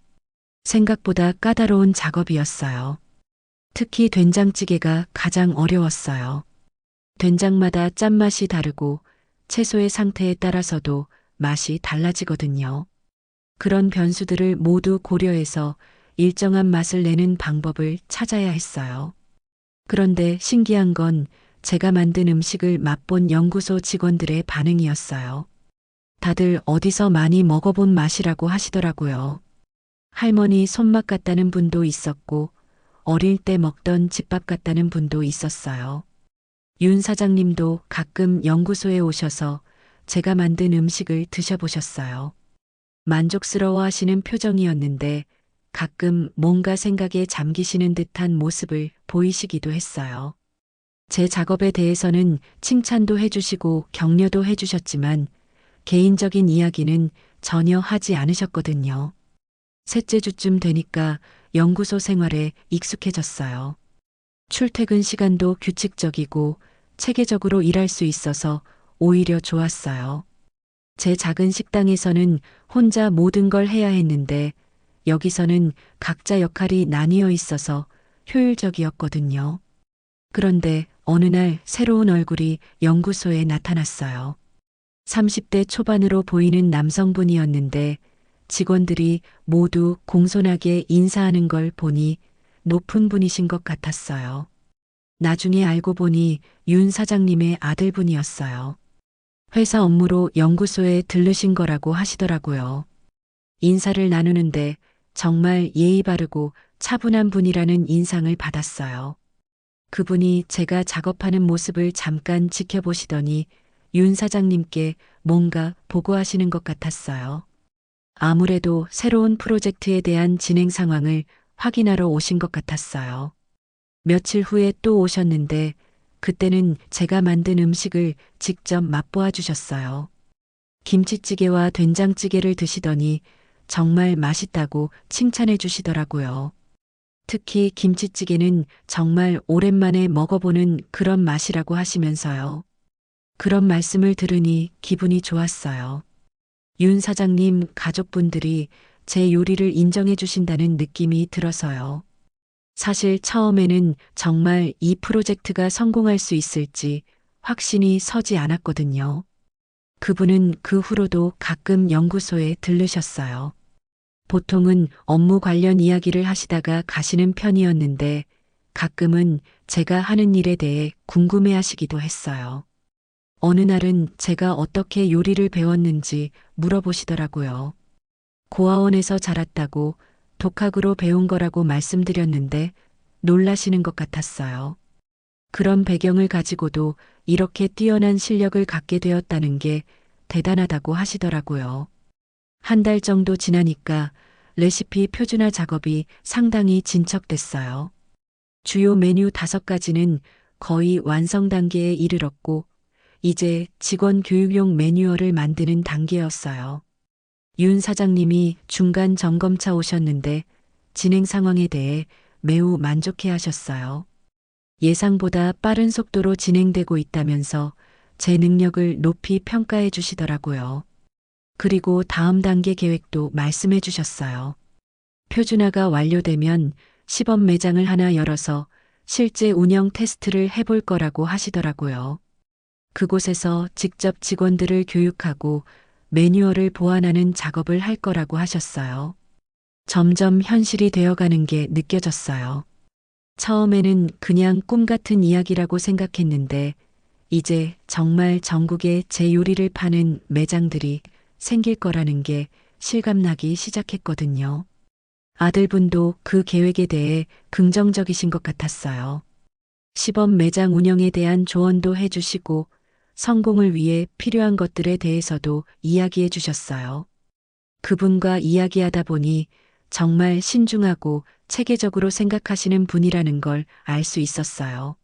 생각보다 까다로운 작업이었어요. 특히 된장찌개가 가장 어려웠어요. 된장마다 짠맛이 다르고 채소의 상태에 따라서도 맛이 달라지거든요. 그런 변수들을 모두 고려해서 일정한 맛을 내는 방법을 찾아야 했어요. 그런데 신기한 건 제가 만든 음식을 맛본 연구소 직원들의 반응이었어요. 다들 어디서 많이 먹어본 맛이라고 하시더라고요. 할머니 손맛 같다는 분도 있었고, 어릴 때 먹던 집밥 같다는 분도 있었어요. 윤 사장님도 가끔 연구소에 오셔서 제가 만든 음식을 드셔보셨어요. 만족스러워 하시는 표정이었는데 가끔 뭔가 생각에 잠기시는 듯한 모습을 보이시기도 했어요. 제 작업에 대해서는 칭찬도 해주시고 격려도 해주셨지만 개인적인 이야기는 전혀 하지 않으셨거든요. 셋째 주쯤 되니까 연구소 생활에 익숙해졌어요. 출퇴근 시간도 규칙적이고 체계적으로 일할 수 있어서 오히려 좋았어요. 제 작은 식당에서는 혼자 모든 걸 해야 했는데 여기서는 각자 역할이 나뉘어 있어서 효율적이었거든요. 그런데 어느 날 새로운 얼굴이 연구소에 나타났어요. 30대 초반으로 보이는 남성분이었는데 직원들이 모두 공손하게 인사하는 걸 보니 높은 분이신 것 같았어요. 나중에 알고 보니 윤 사장님의 아들분이었어요. 회사 업무로 연구소에 들르신 거라고 하시더라고요. 인사를 나누는데 정말 예의 바르고 차분한 분이라는 인상을 받았어요. 그분이 제가 작업하는 모습을 잠깐 지켜보시더니 윤 사장님께 뭔가 보고하시는 것 같았어요. 아무래도 새로운 프로젝트에 대한 진행 상황을 확인하러 오신 것 같았어요. 며칠 후에 또 오셨는데 그때는 제가 만든 음식을 직접 맛보아 주셨어요. 김치찌개와 된장찌개를 드시더니 정말 맛있다고 칭찬해 주시더라고요. 특히 김치찌개는 정말 오랜만에 먹어보는 그런 맛이라고 하시면서요. 그런 말씀을 들으니 기분이 좋았어요. 윤 사장님 가족분들이 제 요리를 인정해 주신다는 느낌이 들어서요. 사실 처음에는 정말 이 프로젝트가 성공할 수 있을지 확신이 서지 않았거든요. 그분은 그 후로도 가끔 연구소에 들르셨어요. 보통은 업무 관련 이야기를 하시다가 가시는 편이었는데 가끔은 제가 하는 일에 대해 궁금해 하시기도 했어요. 어느 날은 제가 어떻게 요리를 배웠는지 물어보시더라고요. 고아원에서 자랐다고 독학으로 배운 거라고 말씀드렸는데 놀라시는 것 같았어요. 그런 배경을 가지고도 이렇게 뛰어난 실력을 갖게 되었다는 게 대단하다고 하시더라고요. 한 달 정도 지나니까 레시피 표준화 작업이 상당히 진척됐어요. 주요 메뉴 5가지는 거의 완성 단계에 이르렀고, 이제 직원 교육용 매뉴얼을 만드는 단계였어요. 윤 사장님이 중간 점검차 오셨는데 진행 상황에 대해 매우 만족해 하셨어요. 예상보다 빠른 속도로 진행되고 있다면서 제 능력을 높이 평가해 주시더라고요. 그리고 다음 단계 계획도 말씀해 주셨어요. 표준화가 완료되면 시범 매장을 하나 열어서 실제 운영 테스트를 해볼 거라고 하시더라고요. 그곳에서 직접 직원들을 교육하고 매뉴얼을 보완하는 작업을 할 거라고 하셨어요. 점점 현실이 되어가는 게 느껴졌어요. 처음에는 그냥 꿈 같은 이야기라고 생각했는데 이제 정말 전국에 제 요리를 파는 매장들이 생길 거라는 게 실감나기 시작했거든요. 아들분도 그 계획에 대해 긍정적이신 것 같았어요. 시범 매장 운영에 대한 조언도 해주시고 성공을 위해 필요한 것들에 대해서도 이야기해 주셨어요. 그분과 이야기하다 보니 정말 신중하고 체계적으로 생각하시는 분이라는 걸 알 수 있었어요.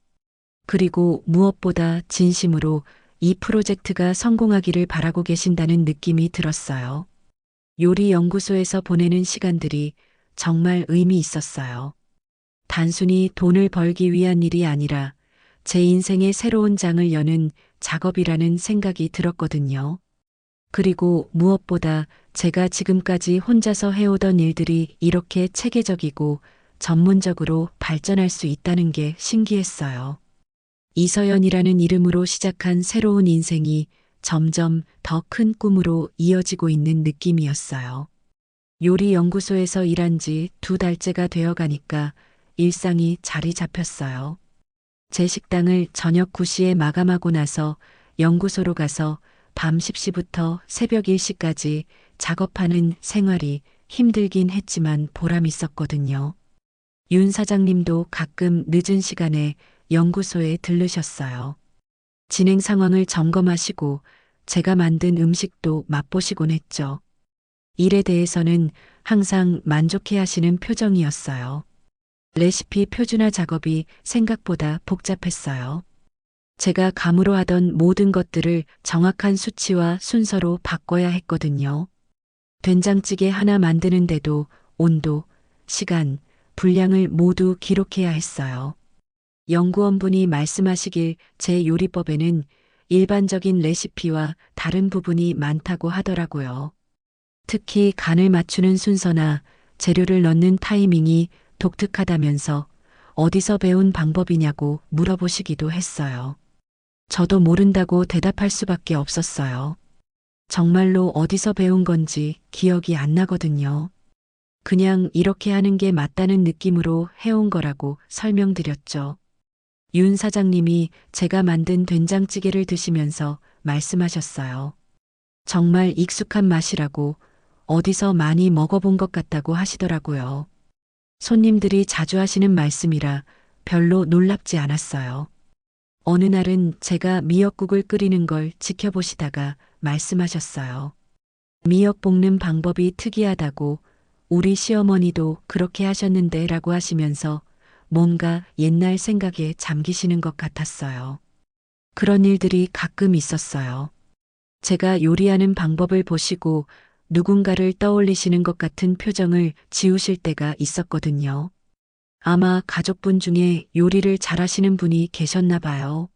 그리고 무엇보다 진심으로 이 프로젝트가 성공하기를 바라고 계신다는 느낌이 들었어요. 요리 연구소에서 보내는 시간들이 정말 의미 있었어요. 단순히 돈을 벌기 위한 일이 아니라 제 인생의 새로운 장을 여는 작업이라는 생각이 들었거든요. 그리고 무엇보다 제가 지금까지 혼자서 해오던 일들이 이렇게 체계적이고 전문적으로 발전할 수 있다는 게 신기했어요. 이서연이라는 이름으로 시작한 새로운 인생이 점점 더 큰 꿈으로 이어지고 있는 느낌이었어요. 요리 연구소에서 일한 지 2달째가 되어 가니까 일상이 자리 잡혔어요. 제 식당을 저녁 9시에 마감하고 나서 연구소로 가서 밤 10시부터 새벽 1시까지 작업하는 생활이 힘들긴 했지만 보람 있었거든요. 윤 사장님도 가끔 늦은 시간에 연구소에 들르셨어요. 진행 상황을 점검하시고 제가 만든 음식도 맛보시곤 했죠. 일에 대해서는 항상 만족해 하시는 표정이었어요. 레시피 표준화 작업이 생각보다 복잡했어요. 제가 감으로 하던 모든 것들을 정확한 수치와 순서로 바꿔야 했거든요. 된장찌개 하나 만드는데도 온도, 시간, 분량을 모두 기록해야 했어요. 연구원분이 말씀하시길 제 요리법에는 일반적인 레시피와 다른 부분이 많다고 하더라고요. 특히 간을 맞추는 순서나 재료를 넣는 타이밍이 독특하다면서 어디서 배운 방법이냐고 물어보시기도 했어요. 저도 모른다고 대답할 수밖에 없었어요. 정말로 어디서 배운 건지 기억이 안 나거든요. 그냥 이렇게 하는 게 맞다는 느낌으로 해온 거라고 설명드렸죠. 윤 사장님이 제가 만든 된장찌개를 드시면서 말씀하셨어요. 정말 익숙한 맛이라고 어디서 많이 먹어본 것 같다고 하시더라고요. 손님들이 자주 하시는 말씀이라 별로 놀랍지 않았어요. 어느 날은 제가 미역국을 끓이는 걸 지켜보시다가 말씀하셨어요. 미역 볶는 방법이 특이하다고 우리 시어머니도 그렇게 하셨는데 라고 하시면서 뭔가 옛날 생각에 잠기시는 것 같았어요. 그런 일들이 가끔 있었어요. 제가 요리하는 방법을 보시고 누군가를 떠올리시는 것 같은 표정을 지으실 때가 있었거든요. 아마 가족분 중에 요리를 잘하시는 분이 계셨나 봐요.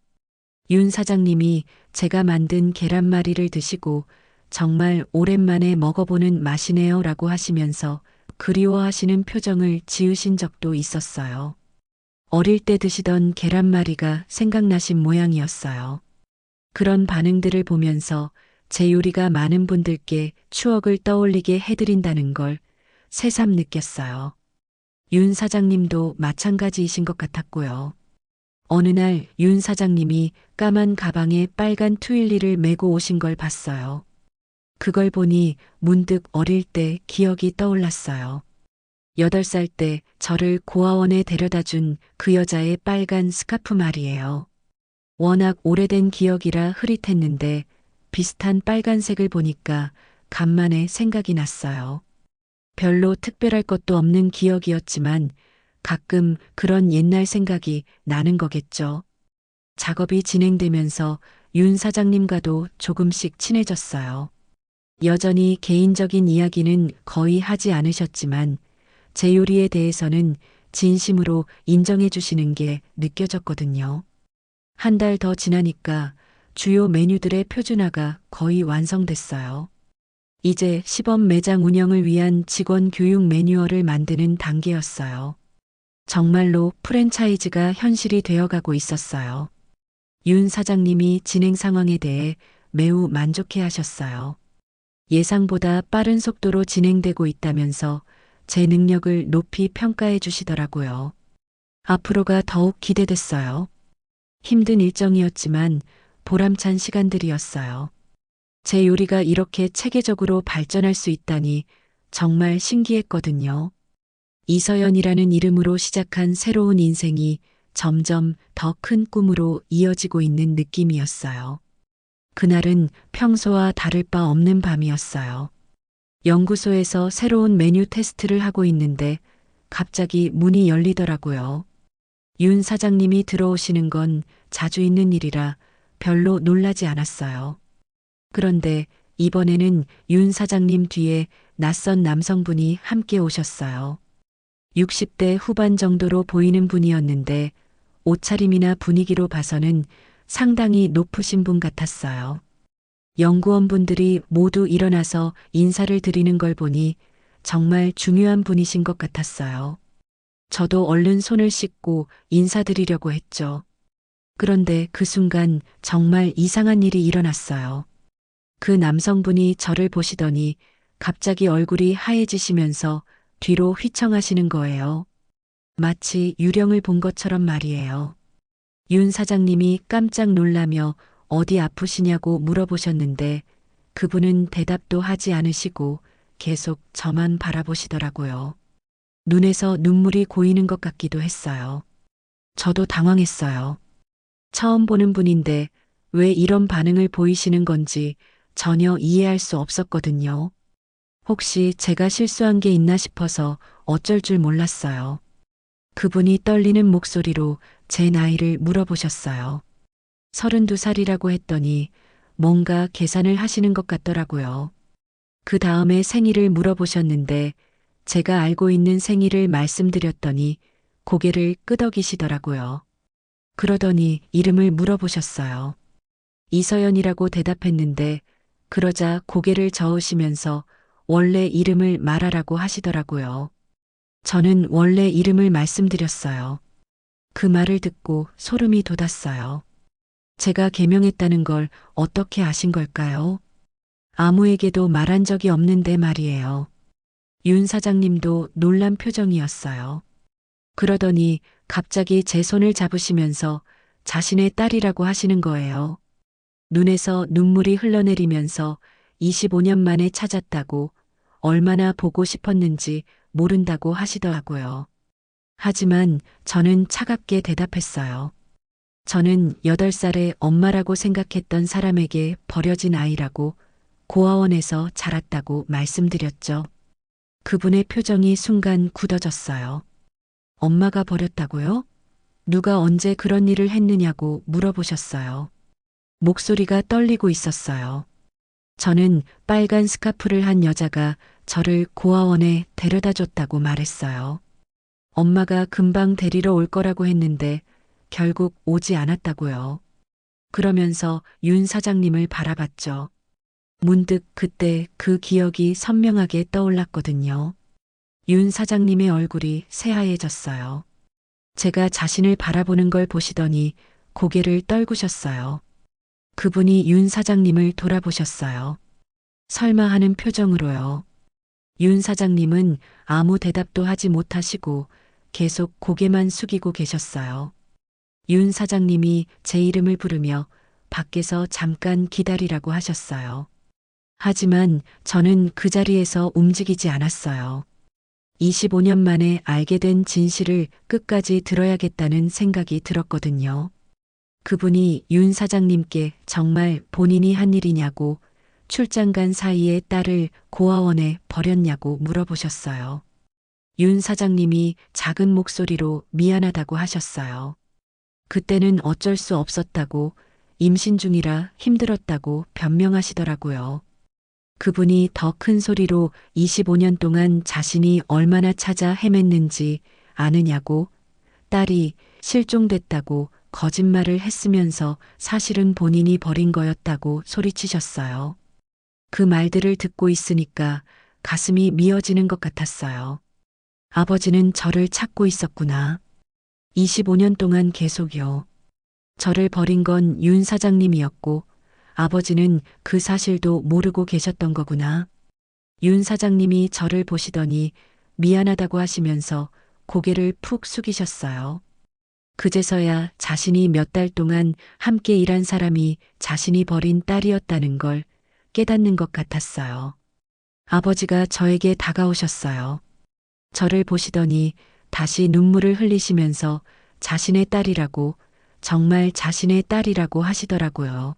윤 사장님이 제가 만든 계란말이를 드시고 정말 오랜만에 먹어보는 맛이네요 라고 하시면서 그리워하시는 표정을 지으신 적도 있었어요. 어릴 때 드시던 계란말이가 생각나신 모양이었어요. 그런 반응들을 보면서 제 요리가 많은 분들께 추억을 떠올리게 해드린다는 걸 새삼 느꼈어요. 윤 사장님도 마찬가지이신 것 같았고요. 어느 날 윤 사장님이 까만 가방에 빨간 트윌리를 메고 오신 걸 봤어요. 그걸 보니 문득 어릴 때 기억이 떠올랐어요. 8살 때 저를 고아원에 데려다 준 그 여자의 빨간 스카프 말이에요. 워낙 오래된 기억이라 흐릿했는데 비슷한 빨간색을 보니까 간만에 생각이 났어요. 별로 특별할 것도 없는 기억이었지만 가끔 그런 옛날 생각이 나는 거겠죠. 작업이 진행되면서 윤 사장님과도 조금씩 친해졌어요. 여전히 개인적인 이야기는 거의 하지 않으셨지만 제 요리에 대해서는 진심으로 인정해 주시는 게 느껴졌거든요. 한 달 더 지나니까 주요 메뉴들의 표준화가 거의 완성됐어요. 이제 시범 매장 운영을 위한 직원 교육 매뉴얼을 만드는 단계였어요. 정말로 프랜차이즈가 현실이 되어가고 있었어요. 윤 사장님이 진행 상황에 대해 매우 만족해 하셨어요. 예상보다 빠른 속도로 진행되고 있다면서 제 능력을 높이 평가해 주시더라고요. 앞으로가 더욱 기대됐어요. 힘든 일정이었지만 보람찬 시간들이었어요. 제 요리가 이렇게 체계적으로 발전할 수 있다니 정말 신기했거든요. 이서연이라는 이름으로 시작한 새로운 인생이 점점 더 큰 꿈으로 이어지고 있는 느낌이었어요. 그날은 평소와 다를 바 없는 밤이었어요. 연구소에서 새로운 메뉴 테스트를 하고 있는데 갑자기 문이 열리더라고요. 윤 사장님이 들어오시는 건 자주 있는 일이라 별로 놀라지 않았어요. 그런데 이번에는 윤 사장님 뒤에 낯선 남성분이 함께 오셨어요. 60대 후반 정도로 보이는 분이었는데 옷차림이나 분위기로 봐서는 상당히 높으신 분 같았어요. 연구원분들이 모두 일어나서 인사를 드리는 걸 보니 정말 중요한 분이신 것 같았어요. 저도 얼른 손을 씻고 인사드리려고 했죠. 그런데 그 순간 정말 이상한 일이 일어났어요. 그 남성분이 저를 보시더니 갑자기 얼굴이 하얘지시면서 뒤로 휘청하시는 거예요. 마치 유령을 본 것처럼 말이에요. 윤 사장님이 깜짝 놀라며 어디 아프시냐고 물어보셨는데 그분은 대답도 하지 않으시고 계속 저만 바라보시더라고요. 눈에서 눈물이 고이는 것 같기도 했어요. 저도 당황했어요. 처음 보는 분인데 왜 이런 반응을 보이시는 건지 전혀 이해할 수 없었거든요. 혹시 제가 실수한 게 있나 싶어서 어쩔 줄 몰랐어요. 그분이 떨리는 목소리로 제 나이를 물어보셨어요. 32살이라고 했더니 뭔가 계산을 하시는 것 같더라고요. 그 다음에 생일을 물어보셨는데 제가 알고 있는 생일을 말씀드렸더니 고개를 끄덕이시더라고요. 그러더니 이름을 물어보셨어요. 이서연이라고 대답했는데 그러자 고개를 저으시면서 원래 이름을 말하라고 하시더라고요. 저는 원래 이름을 말씀드렸어요. 그 말을 듣고 소름이 돋았어요. 제가 개명했다는 걸 어떻게 아신 걸까요? 아무에게도 말한 적이 없는데 말이에요. 윤 사장님도 놀란 표정이었어요. 그러더니 갑자기 제 손을 잡으시면서 자신의 딸이라고 하시는 거예요. 눈에서 눈물이 흘러내리면서 25년 만에 찾았다고 얼마나 보고 싶었는지 모른다고 하시더라고요. 하지만 저는 차갑게 대답했어요. 저는 8살에 엄마라고 생각했던 사람에게 버려진 아이라고 고아원에서 자랐다고 말씀드렸죠. 그분의 표정이 순간 굳어졌어요. 엄마가 버렸다고요? 누가 언제 그런 일을 했느냐고 물어보셨어요. 목소리가 떨리고 있었어요. 저는 빨간 스카프를 한 여자가 저를 고아원에 데려다 줬다고 말했어요. 엄마가 금방 데리러 올 거라고 했는데 결국 오지 않았다고요. 그러면서 윤 사장님을 바라봤죠. 문득 그때 그 기억이 선명하게 떠올랐거든요. 윤 사장님의 얼굴이 새하얘졌어요. 제가 자신을 바라보는 걸 보시더니 고개를 떨구셨어요. 그분이 윤 사장님을 돌아보셨어요. 설마 하는 표정으로요. 윤 사장님은 아무 대답도 하지 못하시고 계속 고개만 숙이고 계셨어요. 윤 사장님이 제 이름을 부르며 밖에서 잠깐 기다리라고 하셨어요. 하지만 저는 그 자리에서 움직이지 않았어요. 25년 만에 알게 된 진실을 끝까지 들어야겠다는 생각이 들었거든요. 그분이 윤 사장님께 정말 본인이 한 일이냐고 출장 간 사이에 딸을 고아원에 버렸냐고 물어보셨어요. 윤 사장님이 작은 목소리로 미안하다고 하셨어요. 그때는 어쩔 수 없었다고 임신 중이라 힘들었다고 변명하시더라고요. 그분이 더 큰 소리로 25년 동안 자신이 얼마나 찾아 헤맸는지 아느냐고 딸이 실종됐다고 거짓말을 했으면서 사실은 본인이 버린 거였다고 소리치셨어요. 그 말들을 듣고 있으니까 가슴이 미어지는 것 같았어요. 아버지는 저를 찾고 있었구나. 25년 동안 계속요. 저를 버린 건 윤 사장님이었고 아버지는 그 사실도 모르고 계셨던 거구나. 윤 사장님이 저를 보시더니 미안하다고 하시면서 고개를 푹 숙이셨어요. 그제서야 자신이 몇 달 동안 함께 일한 사람이 자신이 버린 딸이었다는 걸 깨닫는 것 같았어요. 아버지가 저에게 다가오셨어요. 저를 보시더니 다시 눈물을 흘리시면서 자신의 딸이라고, 정말 자신의 딸이라고 하시더라고요.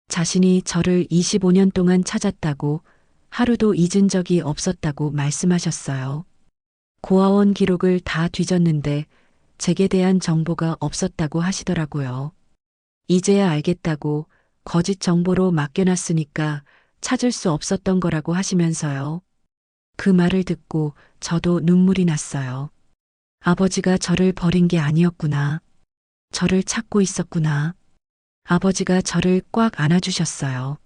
자신이 저를 25년 동안 찾았다고, 하루도 잊은 적이 없었다고 말씀하셨어요. 고아원 기록을 다 뒤졌는데 제게 대한 정보가 없었다고 하시더라고요. 이제야 알겠다고 거짓 정보로 맡겨놨으니까 찾을 수 없었던 거라고 하시면서요. 그 말을 듣고 저도 눈물이 났어요. 아버지가 저를 버린 게 아니었구나. 저를 찾고 있었구나. 아버지가 저를 꽉 안아주셨어요.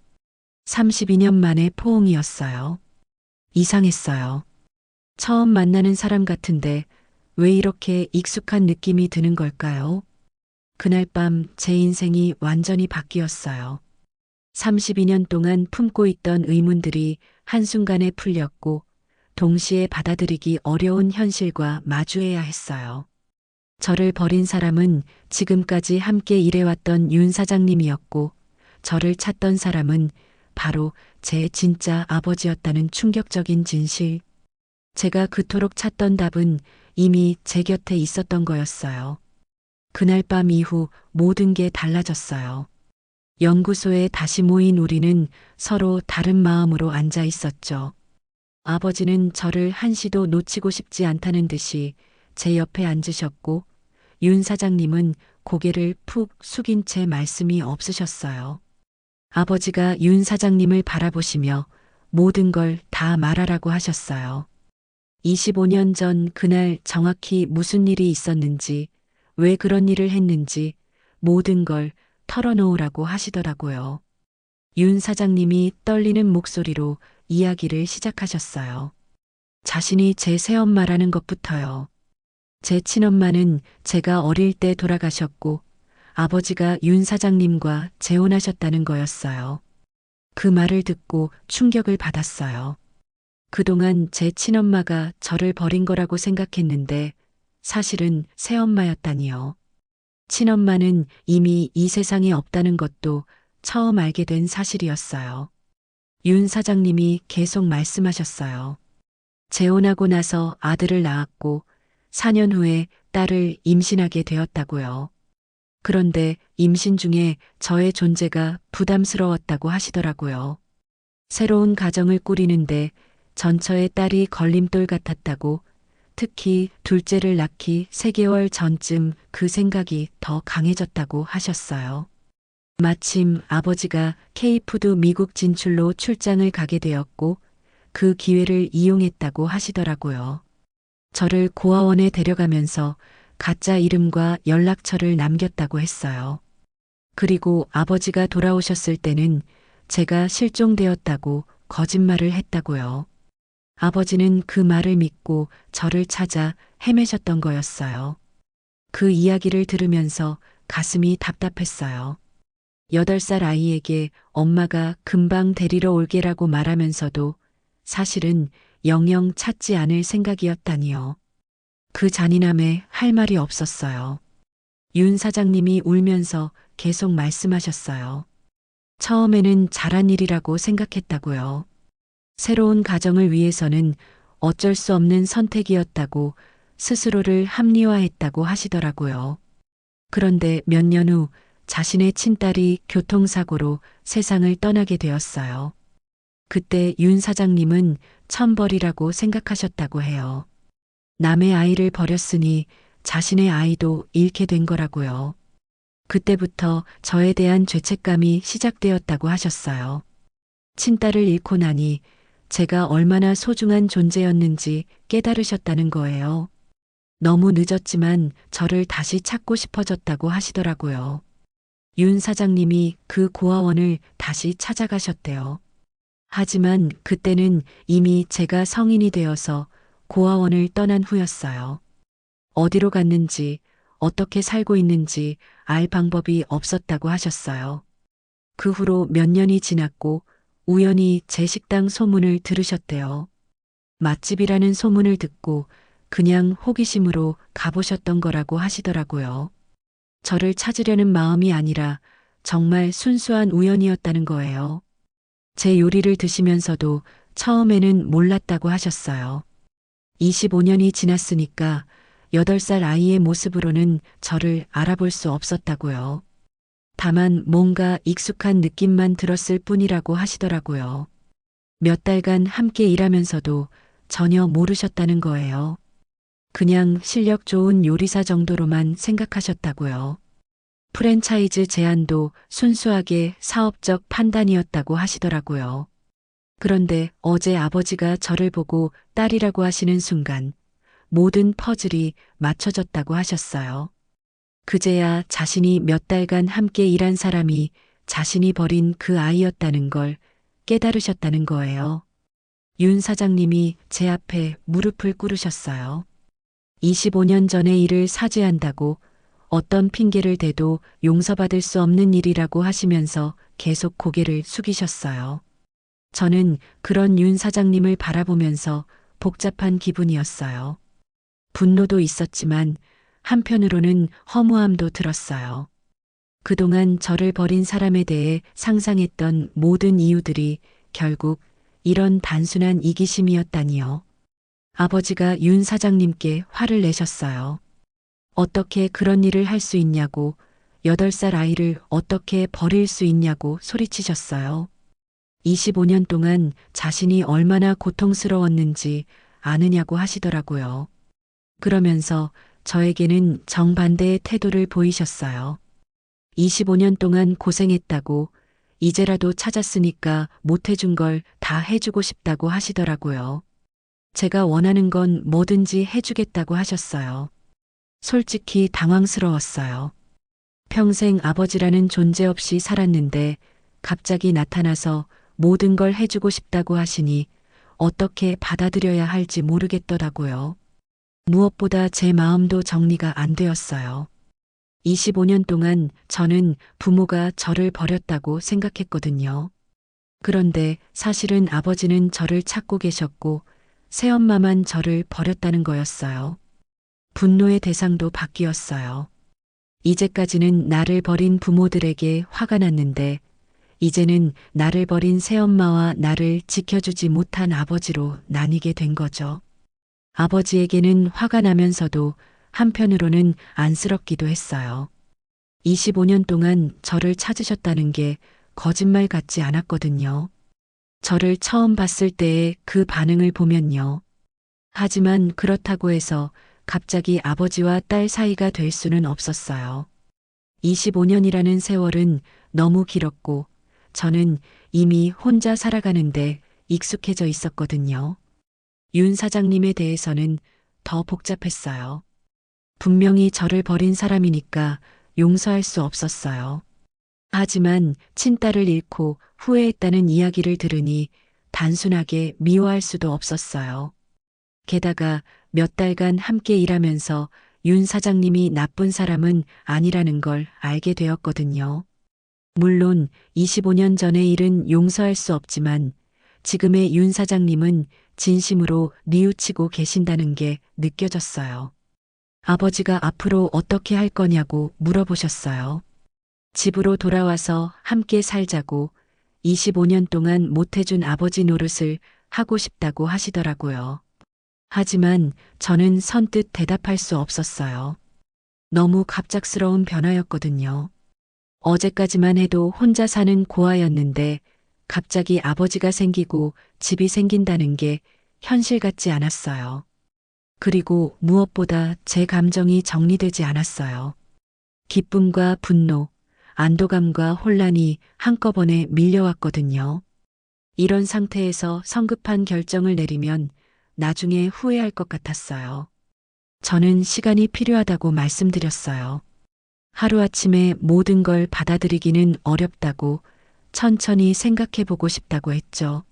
32년 만에 포옹이었어요. 이상했어요. 처음 만나는 사람 같은데 왜 이렇게 익숙한 느낌이 드는 걸까요? 그날 밤 제 인생이 완전히 바뀌었어요. 32년 동안 품고 있던 의문들이 한순간에 풀렸고 동시에 받아들이기 어려운 현실과 마주해야 했어요. 저를 버린 사람은 지금까지 함께 일해왔던 윤 사장님이었고 저를 찾던 사람은 바로 제 진짜 아버지였다는 충격적인 진실. 제가 그토록 찾던 답은 이미 제 곁에 있었던 거였어요. 그날 밤 이후 모든 게 달라졌어요. 연구소에 다시 모인 우리는 서로 다른 마음으로 앉아 있었죠. 아버지는 저를 한시도 놓치고 싶지 않다는 듯이 제 옆에 앉으셨고 윤 사장님은 고개를 푹 숙인 채 말씀이 없으셨어요. 아버지가 윤 사장님을 바라보시며 모든 걸 다 말하라고 하셨어요. 25년 전 그날 정확히 무슨 일이 있었는지, 왜 그런 일을 했는지 모든 걸 털어놓으라고 하시더라고요. 윤 사장님이 떨리는 목소리로 이야기를 시작하셨어요. 자신이 제 새엄마라는 것부터요. 제 친엄마는 제가 어릴 때 돌아가셨고 아버지가 윤 사장님과 재혼하셨다는 거였어요. 그 말을 듣고 충격을 받았어요. 그동안 제 친엄마가 저를 버린 거라고 생각했는데 사실은 새엄마였다니요. 친엄마는 이미 이 세상에 없다는 것도 처음 알게 된 사실이었어요. 윤 사장님이 계속 말씀하셨어요. 재혼하고 나서 아들을 낳았고 4년 후에 딸을 임신하게 되었다고요. 그런데 임신 중에 저의 존재가 부담스러웠다고 하시더라고요. 새로운 가정을 꾸리는데 전처의 딸이 걸림돌 같았다고, 특히 둘째를 낳기 3개월 전쯤 그 생각이 더 강해졌다고 하셨어요. 마침 아버지가 K푸드 미국 진출로 출장을 가게 되었고 그 기회를 이용했다고 하시더라고요. 저를 고아원에 데려가면서 가짜 이름과 연락처를 남겼다고 했어요. 그리고 아버지가 돌아오셨을 때는 제가 실종되었다고 거짓말을 했다고요. 아버지는 그 말을 믿고 저를 찾아 헤매셨던 거였어요. 그 이야기를 들으면서 가슴이 답답했어요. 8살 아이에게 엄마가 금방 데리러 올게라고 말하면서도 사실은 영영 찾지 않을 생각이었다니요. 그 잔인함에 할 말이 없었어요. 윤 사장님이 울면서 계속 말씀하셨어요. 처음에는 잘한 일이라고 생각했다고요. 새로운 가정을 위해서는 어쩔 수 없는 선택이었다고 스스로를 합리화했다고 하시더라고요. 그런데 몇 년 후 자신의 친딸이 교통사고로 세상을 떠나게 되었어요. 그때 윤 사장님은 천벌이라고 생각하셨다고 해요. 남의 아이를 버렸으니 자신의 아이도 잃게 된 거라고요. 그때부터 저에 대한 죄책감이 시작되었다고 하셨어요. 친딸을 잃고 나니 제가 얼마나 소중한 존재였는지 깨달으셨다는 거예요. 너무 늦었지만 저를 다시 찾고 싶어졌다고 하시더라고요. 윤 사장님이 그 고아원을 다시 찾아가셨대요. 하지만 그때는 이미 제가 성인이 되어서 고아원을 떠난 후였어요. 어디로 갔는지, 어떻게 살고 있는지 알 방법이 없었다고 하셨어요. 그 후로 몇 년이 지났고 우연히 제 식당 소문을 들으셨대요. 맛집이라는 소문을 듣고 그냥 호기심으로 가보셨던 거라고 하시더라고요. 저를 찾으려는 마음이 아니라 정말 순수한 우연이었다는 거예요. 제 요리를 드시면서도 처음에는 몰랐다고 하셨어요. 25년이 지났으니까 8살 아이의 모습으로는 저를 알아볼 수 없었다고요. 다만 뭔가 익숙한 느낌만 들었을 뿐이라고 하시더라고요. 몇 달간 함께 일하면서도 전혀 모르셨다는 거예요. 그냥 실력 좋은 요리사 정도로만 생각하셨다고요. 프랜차이즈 제안도 순수하게 사업적 판단이었다고 하시더라고요. 그런데 어제 아버지가 저를 보고 딸이라고 하시는 순간 모든 퍼즐이 맞춰졌다고 하셨어요. 그제야 자신이 몇 달간 함께 일한 사람이 자신이 버린 그 아이였다는 걸 깨달으셨다는 거예요. 윤 사장님이 제 앞에 무릎을 꿇으셨어요. 25년 전의 일을 사죄한다고 어떤 핑계를 대도 용서받을 수 없는 일이라고 하시면서 계속 고개를 숙이셨어요. 저는 그런 윤 사장님을 바라보면서 복잡한 기분이었어요. 분노도 있었지만 한편으로는 허무함도 들었어요. 그동안 저를 버린 사람에 대해 상상했던 모든 이유들이 결국 이런 단순한 이기심이었다니요. 아버지가 윤 사장님께 화를 내셨어요. 어떻게 그런 일을 할 수 있냐고, 8살 아이를 어떻게 버릴 수 있냐고 소리치셨어요. 25년 동안 자신이 얼마나 고통스러웠는지 아느냐고 하시더라고요. 그러면서 저에게는 정반대의 태도를 보이셨어요. 25년 동안 고생했다고 이제라도 찾았으니까 못해준 걸 다 해주고 싶다고 하시더라고요. 제가 원하는 건 뭐든지 해주겠다고 하셨어요. 솔직히 당황스러웠어요. 평생 아버지라는 존재 없이 살았는데 갑자기 나타나서 모든 걸 해주고 싶다고 하시니 어떻게 받아들여야 할지 모르겠더라고요. 무엇보다 제 마음도 정리가 안 되었어요. 25년 동안 저는 부모가 저를 버렸다고 생각했거든요. 그런데 사실은 아버지는 저를 찾고 계셨고 새엄마만 저를 버렸다는 거였어요. 분노의 대상도 바뀌었어요. 이제까지는 나를 버린 부모들에게 화가 났는데 이제는 나를 버린 새엄마와 나를 지켜주지 못한 아버지로 나뉘게 된 거죠. 아버지에게는 화가 나면서도 한편으로는 안쓰럽기도 했어요. 25년 동안 저를 찾으셨다는 게 거짓말 같지 않았거든요. 저를 처음 봤을 때의 그 반응을 보면요. 하지만 그렇다고 해서 갑자기 아버지와 딸 사이가 될 수는 없었어요. 25년이라는 세월은 너무 길었고 저는 이미 혼자 살아가는데 익숙해져 있었거든요. 윤 사장님에 대해서는 더 복잡했어요. 분명히 저를 버린 사람이니까 용서할 수 없었어요. 하지만 친딸을 잃고 후회했다는 이야기를 들으니 단순하게 미워할 수도 없었어요. 게다가 몇 달간 함께 일하면서 윤 사장님이 나쁜 사람은 아니라는 걸 알게 되었거든요. 물론 25년 전의 일은 용서할 수 없지만 지금의 윤 사장님은 진심으로 뉘우치고 계신다는 게 느껴졌어요. 아버지가 앞으로 어떻게 할 거냐고 물어보셨어요. 집으로 돌아와서 함께 살자고 25년 동안 못해준 아버지 노릇을 하고 싶다고 하시더라고요. 하지만 저는 선뜻 대답할 수 없었어요. 너무 갑작스러운 변화였거든요. 어제까지만 해도 혼자 사는 고아였는데 갑자기 아버지가 생기고 집이 생긴다는 게 현실 같지 않았어요. 그리고 무엇보다 제 감정이 정리되지 않았어요. 기쁨과 분노, 안도감과 혼란이 한꺼번에 밀려왔거든요. 이런 상태에서 성급한 결정을 내리면 나중에 후회할 것 같았어요. 저는 시간이 필요하다고 말씀드렸어요. 하루아침에 모든 걸 받아들이기는 어렵다고 천천히 생각해 보고 싶다고 했죠.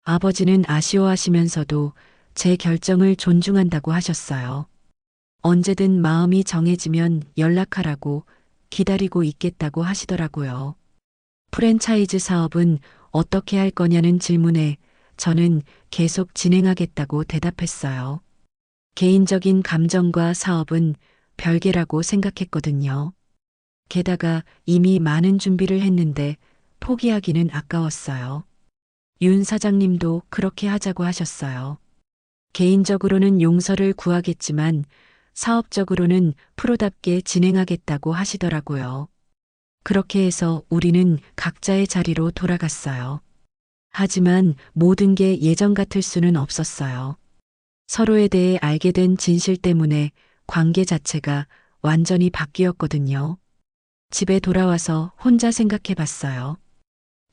아버지는 아쉬워하시면서도 제 결정을 존중한다고 하셨어요. 언제든 마음이 정해지면 연락하라고 기다리고 있겠다고 하시더라고요. 프랜차이즈 사업은 어떻게 할 거냐는 질문에 저는 계속 진행하겠다고 대답했어요. 개인적인 감정과 사업은 별개라고 생각했거든요. 게다가 이미 많은 준비를 했는데 포기하기는 아까웠어요. 윤 사장님도 그렇게 하자고 하셨어요. 개인적으로는 용서를 구하겠지만 사업적으로는 프로답게 진행하겠다고 하시더라고요. 그렇게 해서 우리는 각자의 자리로 돌아갔어요. 하지만 모든 게 예전 같을 수는 없었어요. 서로에 대해 알게 된 진실 때문에 관계 자체가 완전히 바뀌었거든요. 집에 돌아와서 혼자 생각해 봤어요.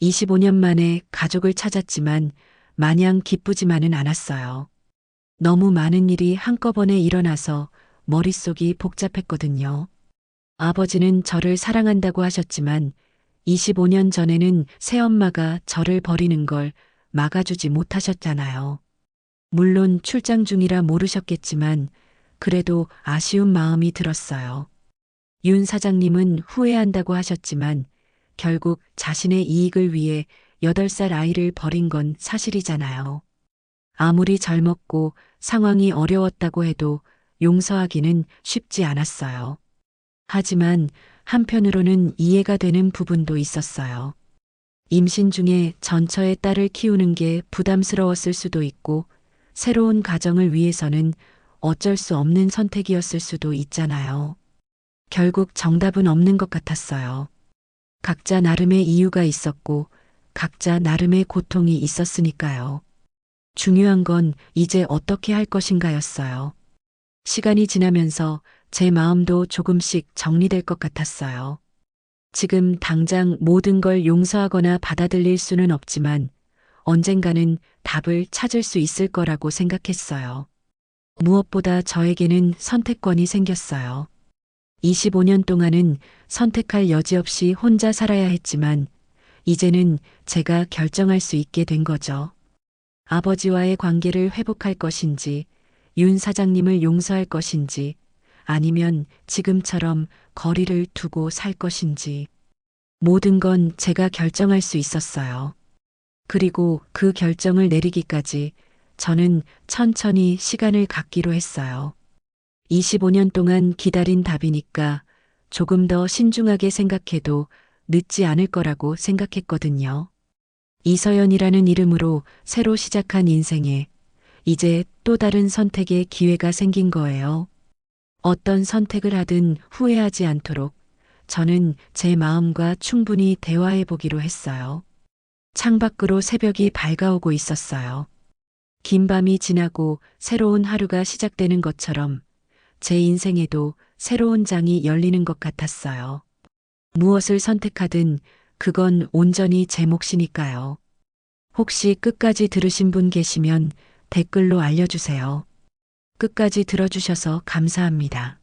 25년 만에 가족을 찾았지만 마냥 기쁘지만은 않았어요. 너무 많은 일이 한꺼번에 일어나서 머릿속이 복잡했거든요. 아버지는 저를 사랑한다고 하셨지만 25년 전에는 새엄마가 저를 버리는 걸 막아주지 못하셨잖아요. 물론 출장 중이라 모르셨겠지만 그래도 아쉬운 마음이 들었어요. 윤 사장님은 후회한다고 하셨지만 결국 자신의 이익을 위해 8살 아이를 버린 건 사실이잖아요. 아무리 젊었고 상황이 어려웠다고 해도 용서하기는 쉽지 않았어요. 하지만 한편으로는 이해가 되는 부분도 있었어요. 임신 중에 전처의 딸을 키우는 게 부담스러웠을 수도 있고 새로운 가정을 위해서는 어쩔 수 없는 선택이었을 수도 있잖아요. 결국 정답은 없는 것 같았어요. 각자 나름의 이유가 있었고 각자 나름의 고통이 있었으니까요. 중요한 건 이제 어떻게 할 것인가였어요. 시간이 지나면서 제 마음도 조금씩 정리될 것 같았어요. 지금 당장 모든 걸 용서하거나 받아들일 수는 없지만 언젠가는 답을 찾을 수 있을 거라고 생각했어요. 무엇보다 저에게는 선택권이 생겼어요. 25년 동안은 선택할 여지 없이 혼자 살아야 했지만 이제는 제가 결정할 수 있게 된 거죠. 아버지와의 관계를 회복할 것인지, 윤 사장님을 용서할 것인지, 아니면 지금처럼 거리를 두고 살 것인지. 모든 건 제가 결정할 수 있었어요. 그리고 그 결정을 내리기까지 저는 천천히 시간을 갖기로 했어요. 25년 동안 기다린 답이니까 조금 더 신중하게 생각해도 늦지 않을 거라고 생각했거든요. 이서연이라는 이름으로 새로 시작한 인생에 이제 또 다른 선택의 기회가 생긴 거예요. 어떤 선택을 하든 후회하지 않도록 저는 제 마음과 충분히 대화해 보기로 했어요. 창밖으로 새벽이 밝아오고 있었어요. 긴 밤이 지나고 새로운 하루가 시작되는 것처럼 제 인생에도 새로운 장이 열리는 것 같았어요. 무엇을 선택하든 그건 온전히 제 몫이니까요. 혹시 끝까지 들으신 분 계시면 댓글로 알려주세요. 끝까지 들어주셔서 감사합니다.